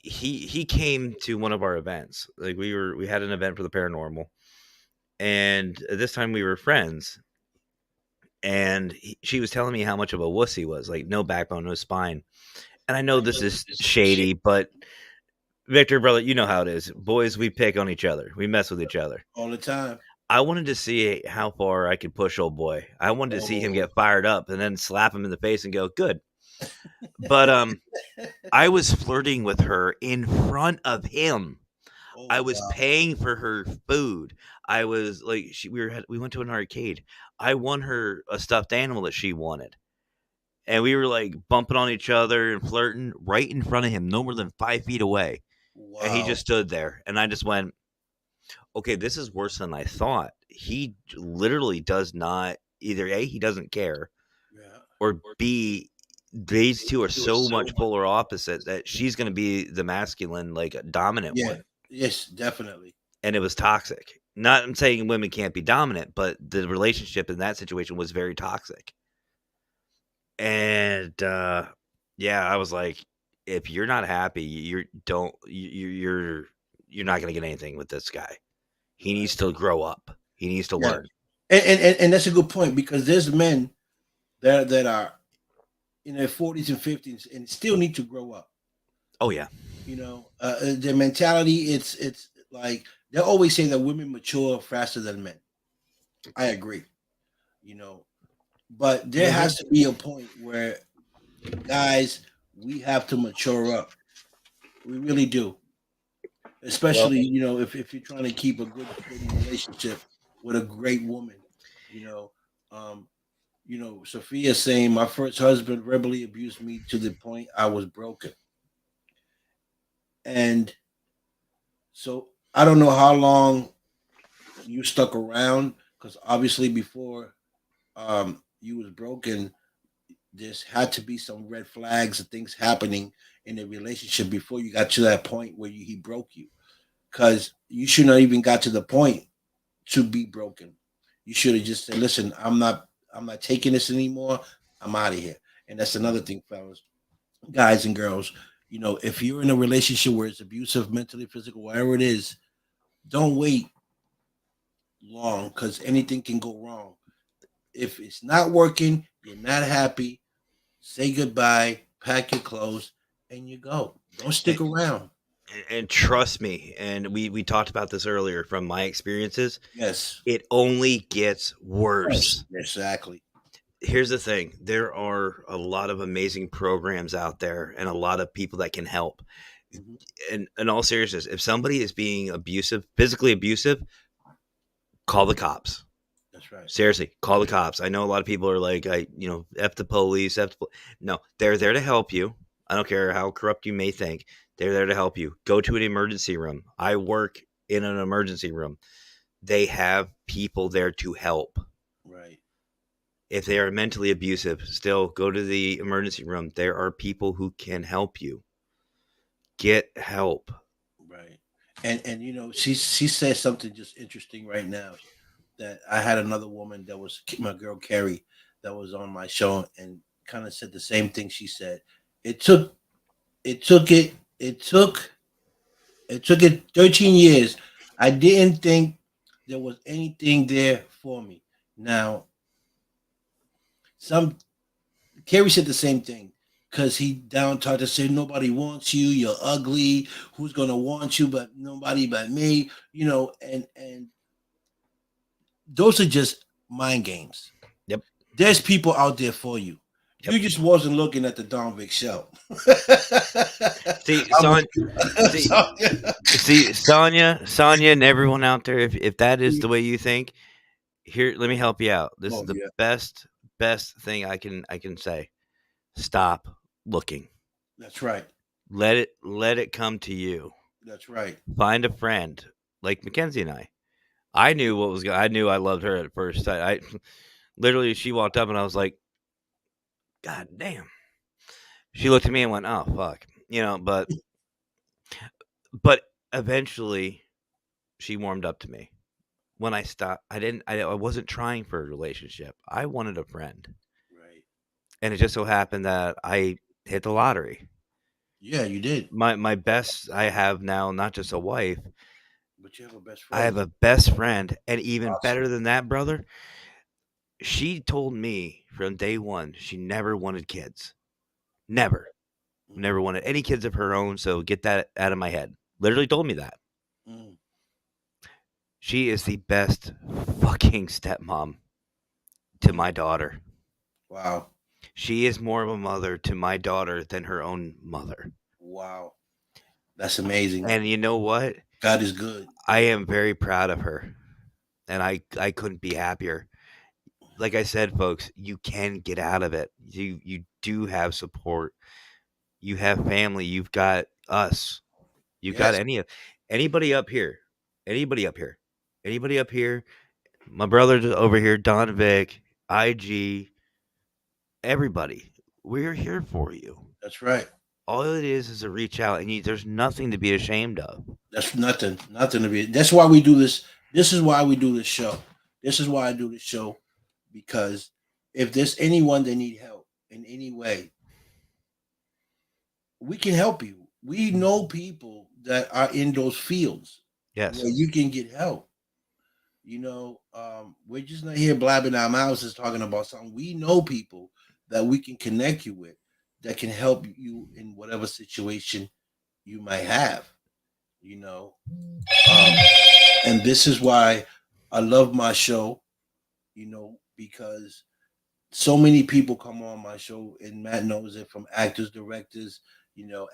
he came to one of our events. Like, we had an event for the paranormal, and this time we were friends. And she was telling me how much of a wuss he was, like no backbone, no spine. And I know this is shady, but Victor, brother, you know how it is. Boys, we pick on each other. We mess with each other. All the time. I wanted to see how far I could push old boy. I wanted to see him get fired up and then slap him in the face and go, "Good." But I was flirting with her in front of him. Oh, I was wow. paying for her food. I was like, we went to an arcade. I won her a stuffed animal that she wanted. And we were like bumping on each other and flirting right in front of him, no more than 5 feet away. And he Wow. just stood there. And I just went, Okay, this is worse than I thought. He literally does not either A, he doesn't care, Yeah. or B, these two are so much polar opposite that she's going to be the masculine, like dominant Yeah. one, Yes, definitely. and it was toxic. Not I'm saying women can't be dominant, but the relationship in that situation was very toxic. And yeah, I was like, if you're not happy, you're not going to get anything with this guy. He Right. needs to grow up. He needs to Yeah. learn. And that's a good point because there's men that are in their 40s and 50s and still need to grow up. Oh yeah. Their mentality, it's like they always say that women mature faster than men. I agree. You know, but there Mhm. has to be a point where guys, we have to mature up. We really do. Well, Especially, if you're trying to keep a good relationship with a great woman, you know. Um, Sophia saying my first husband verbally abused me to the point I was broken. And so I don't know how long you stuck around because obviously before you was broken, there's had to be some red flags and things happening in the relationship before you got to that point where he broke you. Because you should not even got to the point to be broken. You should have just said, "Listen, I'm not taking this anymore. I'm out of here." And that's another thing, fellas, guys and girls. If you're in a relationship where it's abusive, mentally, physical, whatever it is, don't wait long because anything can go wrong. If it's not working, you're not happy, say goodbye, pack your clothes, and you go. Don't stick and, around. and trust me, and we talked about this earlier from my experiences. Yes. It only gets Yes. worse. Exactly. Here's the thing: there are a lot of amazing programs out there, and a lot of people that can help. Mhm. In all seriousness, if somebody is being abusive, physically abusive, call the cops. That's right. Seriously, call the cops. I know a lot of people are like, F the police, No, they're there to help you. I don't care how corrupt you may think. They're there to help you. Go to an emergency room. I work in an emergency room. They have people there to help. Right. If they are mentally abusive, still go to the emergency room. There are people who can help you. Get help. Right. And she said something just interesting right now that I had another woman that was my girl Carrie that was on my show and kind of said the same thing she said. It took it took it it took it took it 13 years. I didn't think there was anything there for me. Now, some Carrie said the same thing because he down talked to say nobody wants you. You're ugly. Who's gonna want you? But nobody but me. And those are just mind games. Yep. There's people out there for you. Yep. You just wasn't looking at the Don Vic show. See, I'm Son, see, see, Sonia, and everyone out there, if that is the way you think, here, let me help you out. This is oh the yeah, best thing I can say. Stop looking. that's right. Let it come to you. That's right. Find a friend like Mackenzie and I. I knew what was going. I knew I loved her at first sight. I literally she walked up and I was like, God damn. She looked at me and went, "Oh fuck," But eventually she warmed up to me. When I stopped, I wasn't trying for a relationship. I wanted a friend, Right. and it just so happened that I hit the lottery. Yeah, you did. My best I have now, not just a wife, But you have a best I have friend. a best friend, and even Awesome. better than that, brother, she told me from day one she never wanted kids. Never. Mm, Never wanted any kids of her own, so get that out of my head. Literally told me that. mm. She is the best fucking stepmom to my daughter. Wow. She is more of a mother to my daughter than her own mother. Wow. That's amazing. And you know what? God is good. I am very proud of her. And I couldn't be happier. Like I said, folks, you can get out of it. You do have support. You have family. You've got us. You've got Yes. anybody up here. anybody up here, my brother over here, Don Vic, IG, everybody, we're here for you. That's right. All it is a reach out, and there's nothing to be ashamed of. That's nothing to be. That's why we do this. This is why we do this show. This is why I do this show, because if there's anyone that need help in any way, we can help you. We know people that are in those fields Yes. where you can get help. We're just not here blabbing our mouths just talking about something. We know people that we can connect you with that can help you in whatever situation you might have. You know, um, and this is why I love my show. Because so many people come on my show, and Matt knows it, from actors, directors,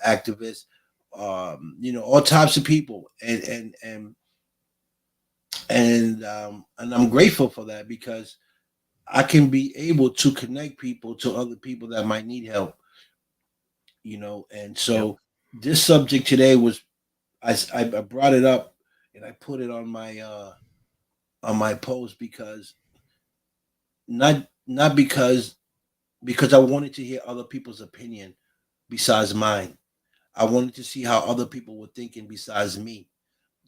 activists, all types of people, and I'm grateful for that, because I can be able to connect people to other people that might need help. And Yep. so this subject today was, I brought it up and I put it on my post, because not because I wanted to hear other people's opinion besides mine. I wanted to see how other people were thinking besides me.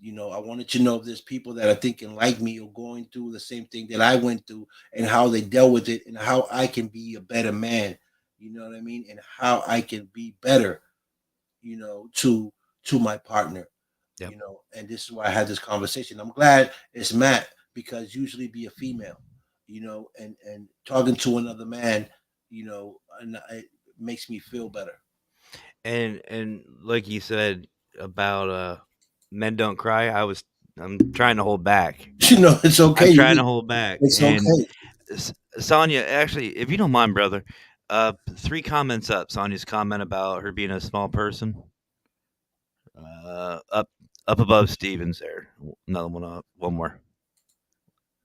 I wanted to know if there's people that are thinking like me or going through the same thing that I went through, and how they dealt with it, and how I can be a better man. You know what I mean? And how I can be better, to my partner. Yep. And this is why I had this conversation. I'm glad it's Matt, because usually be a female, and talking to another man, and it makes me feel better. And like you said about men don't cry, I'm trying to hold back. It's okay. I'm trying to hold back. It's And okay. Sonia, actually, if you don't mind, brother, 3 comments up. Sonia's comment about her being a small person. Up above Stevens there. Another one up. One more.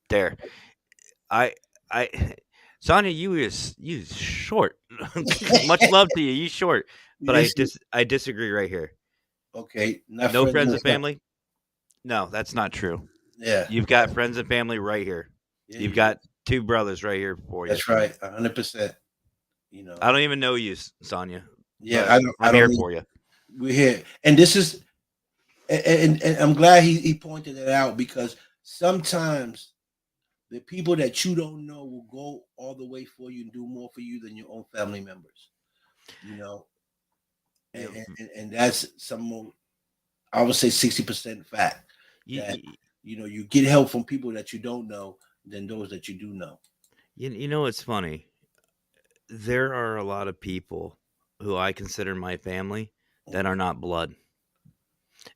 There. I I Sonia, you short. Much love to you. You short. But Yes. I disagree right here. Okay. Not No friends. friends and family? No, that's not true. Yeah. You've got friends and family right here. Yeah. You've got 2 brothers right here for you. That's right. 100%. I don't even know you, Sonia, Yeah. but I I'm don't here need. for you. We're here, and this is, and I'm glad he pointed it out, because sometimes the people that you don't know will go all the way for you and do more for you than your own family members. You know, and Yeah. and that's some more, I would say 60% fact, You, that you get help from people that you don't know than those that you do know. you know what's funny? There are a lot of people who I consider my family that are not blood.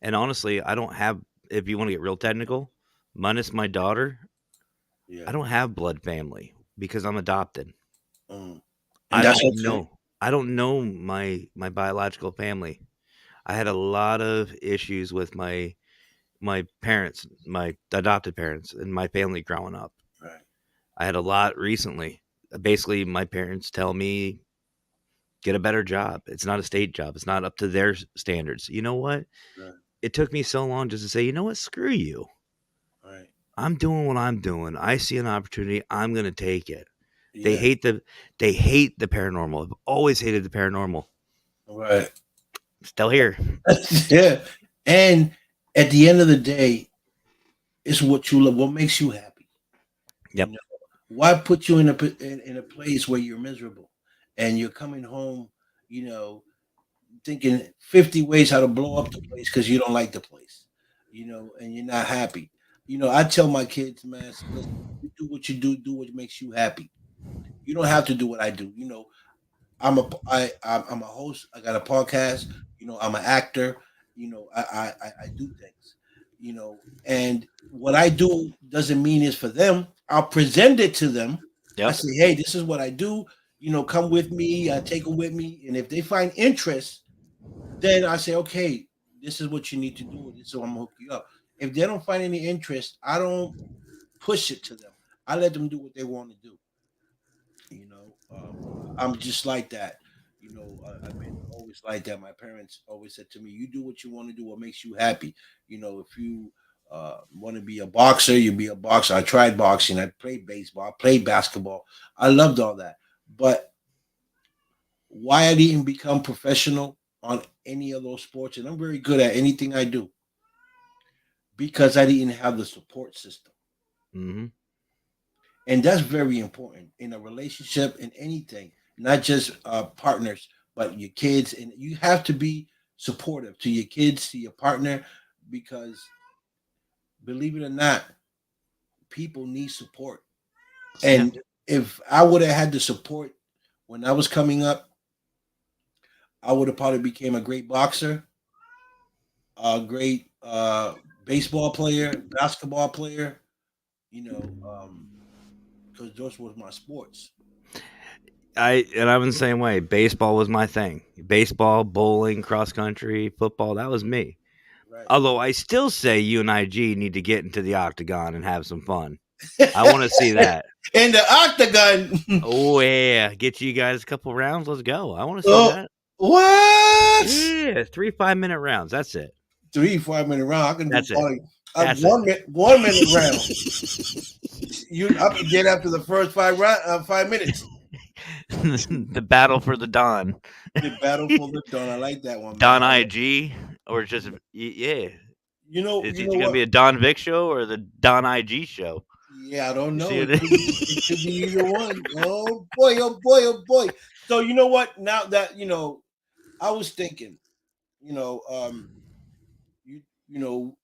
And honestly, I don't have, if you want to get real technical, minus my daughter, Yeah. I don't have blood family because I'm adopted. Mm. And I that's don't okay. know. I don't know my biological family. I had a lot of issues with my parents, my adopted parents, and my family growing up. Right. I had a lot recently. Basically, my parents tell me get a better job. It's not a state job. It's not up to their standards. You know what? Right. It took me so long just to say, you know what? Screw you. Right. I'm doing what I'm doing. I see an opportunity. I'm going to take it. They Yeah. hate the they hate the paranormal. I've always hated the paranormal. Right. Still here. Yeah. And at the end of the day, it's what you love, what makes you happy. Yep. Why put you in a place where you're miserable, and you're coming home, you know, thinking 50 ways how to blow up the place because you don't like the place, and you're not happy. I tell my kids, man, listen, you do what you do what makes you happy. You don't have to do what I do. I'm a host. I got a podcast. I'm an actor. I do things. And what I do doesn't mean it's for them. I'll present it to them. I Yep. say, hey, this is what I do. Come with me. I take them with me, and if they find interest, then I say, okay, this is what you need to do. This is what I'm gonna hook you up. If they don't find any interest, I don't push it to them. I let them do what they want to do. I'm just like that. I've been always like that. My parents always said to me, "You do what you want to do, what makes you happy." If you want to be a boxer, you be a boxer. I tried boxing. I played baseball. I played basketball. I loved all that. But why I didn't become professional on any of those sports, and I'm very good at anything I do, because I didn't have the support system. Hmm. And that's very important in a relationship, in anything, not just partners, but your kids. And you have to be supportive to your kids, to your partner, because believe it or not, people need support. Yeah. And if I would have had the support when I was coming up, I would have probably became a great boxer, a great baseball player, basketball player, you know, because those were my sports. I was the same way. Baseball was my thing. Baseball, bowling, cross country, football. That was me. Right. Although I still say you and IG need to get into the octagon and have some fun. I want to see that. In the octagon. Oh yeah, get you guys a couple rounds. Let's go. I want to see Oh, that. what? Yeah, 3 5-minute rounds. That's it. 3 5 minute round. I can do That's it. probably That's it. 1 minute round. I'll be dead after the first 5 minutes. The battle for the Don. The battle for the dawn. I like that one, man. Don IG, or just yeah. Is You it know gonna what? be a Don Vic show or the Don IG show? Yeah, I don't You know. see It it? could be either one. Oh boy, oh boy, oh boy. So you know what? Now that I was thinking, you know, you you know,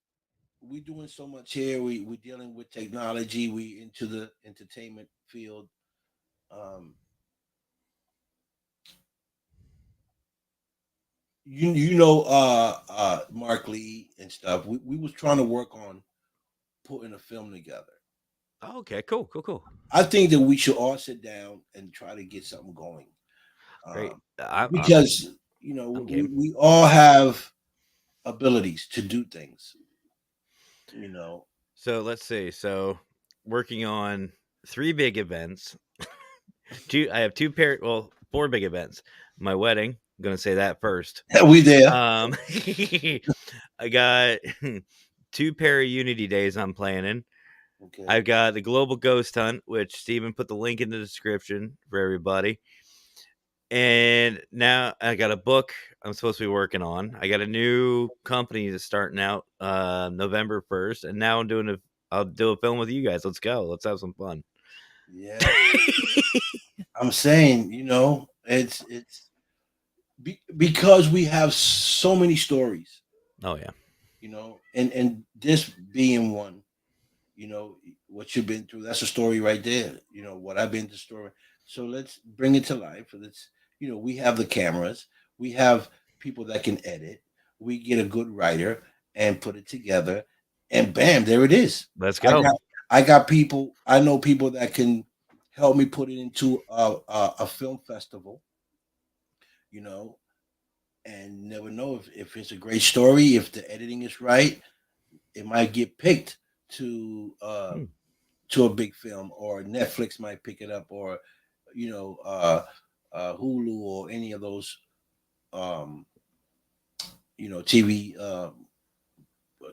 we doing so much here. We dealing with technology. We into the entertainment field. Um, Mark Lee and stuff. We was trying to work on putting a film together. Oh, okay, cool. I think that we should all sit down and try to get something going. Great. Um, I'm because I'm we, game. we all have abilities to do things. You know, So let's see. So working on 3 big events. I have 4 big events. My wedding. I'm gonna say that first. we there. Um, I got 2 Unity days I'm planning. Okay. I've got the Global Ghost Hunt, which Steven put the link in the description for everybody. And now I got a book I'm supposed to be working on. I got a new company that's starting out November 1st, and now I'll do a film with you guys. Let's go. Let's have some fun. Yeah, I'm saying, because we have so many stories, Oh yeah. and this being one, what you've been through. That's a story right there. What I've been through. Story. So let's bring it to life. We have the cameras. We have people that can edit. We get a good writer and put it together, and bam, there it is. Let's I go. got I got people. I know people that can help me put it into a film festival. You know, and never know if it's a great story, if the editing is right, it might get picked to uh, Hmm. to a big film, or Netflix might pick it up, or Hulu, or any of those um, TV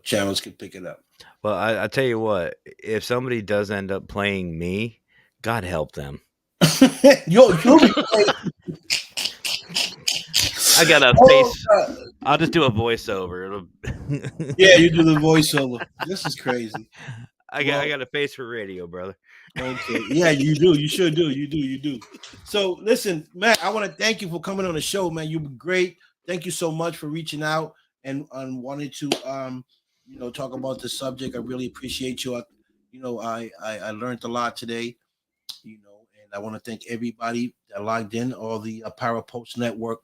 channels can pick it up. Well, I tell you what, if somebody does end up playing me, God help them. You'll be great. I got a Oh, face. I'll just do a voiceover. yeah, you do the voiceover. This is crazy. I Well, got a face for radio, brother. okay. Yeah, you do. You should do. You do. You do. So listen, Matt, I want to thank you for coming on the show, man. You've been great. Thank you so much for reaching out and wanting to talk about this subject. I really appreciate you. I learned a lot today, and I want to thank everybody that logged in, all the Power Post Network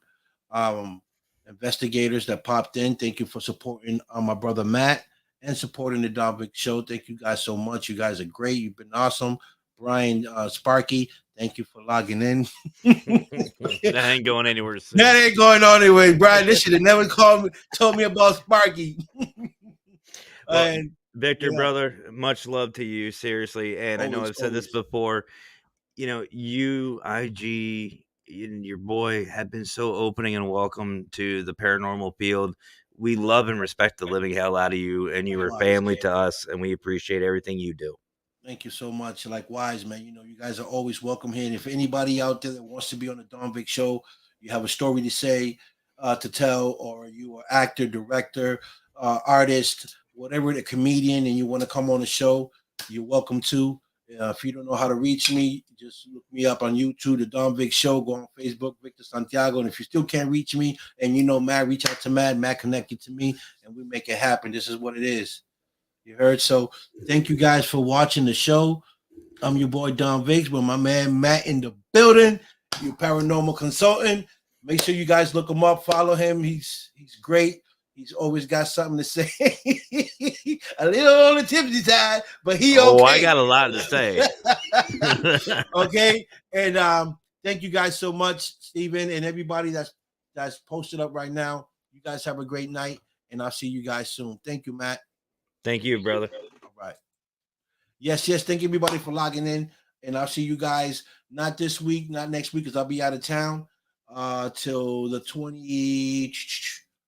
um investigators that popped in. Thank you for supporting my brother Matt and supporting the Dominic Show. Thank you guys so much. You guys are great. You've been awesome. Brian Sparky, thank you for logging in. That ain't going anywhere soon. That ain't going on anyway, Brian. This should have never told me about Sparky. Well, And Victor, yeah, brother, much love to you, seriously. And I know always, I've said this always. before. You, IG, and your boy have been so opening and welcome to the paranormal field. we love and respect the living hell out of you, and you were Likewise. family to us, and we appreciate everything you do. Thank you so much. Likewise, man. You know, you guys are always welcome here. And if anybody out there that wants to be on the Don Vic show, you have a story to say, to tell, or you are actor, director, artist, whatever, the comedian, and you want to come on the show, you're welcome to. If you don't know how to reach me, just look me up on YouTube, the Don Vic Show. Go on Facebook, Victor Santiago. And if you still can't reach me, and you know Matt, reach out to Matt. Matt connected to me, and we make it happen. This is what it is. You heard? So thank you guys for watching the show. I'm your boy Don Viggs with my man Matt in the building, your paranormal consultant. Make sure you guys look him up, follow him. He's great. He's always got something to say. A little on the tipsy side, but he okay. Oh, I got a lot to say. Okay. And thank you guys so much, Steven, and everybody that's posted up right now. You guys have a great night, and I'll see you guys soon. Thank you, Matt. Thank you, brother. All right. Yes. Thank you, everybody, for logging in. And I'll see you guys not this week, not next week, because I'll be out of town till the 20.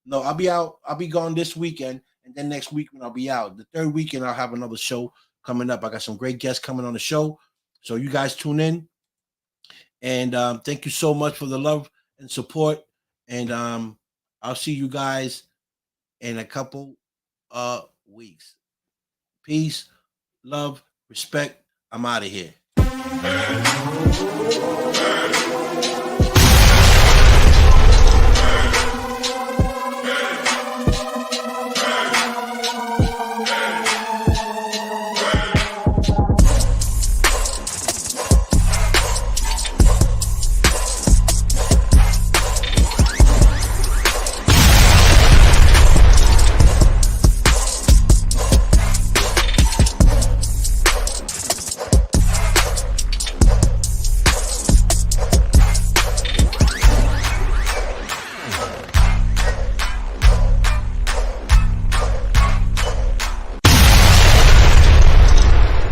No, I'll be gone this weekend. And then next week when I'll be out. The third weekend, I'll have another show coming up. I got some great guests coming on the show. So you guys tune in. And thank you so much for the love and support. And I'll see you guys in a couple weeks. Peace, love, respect. I'm out of here.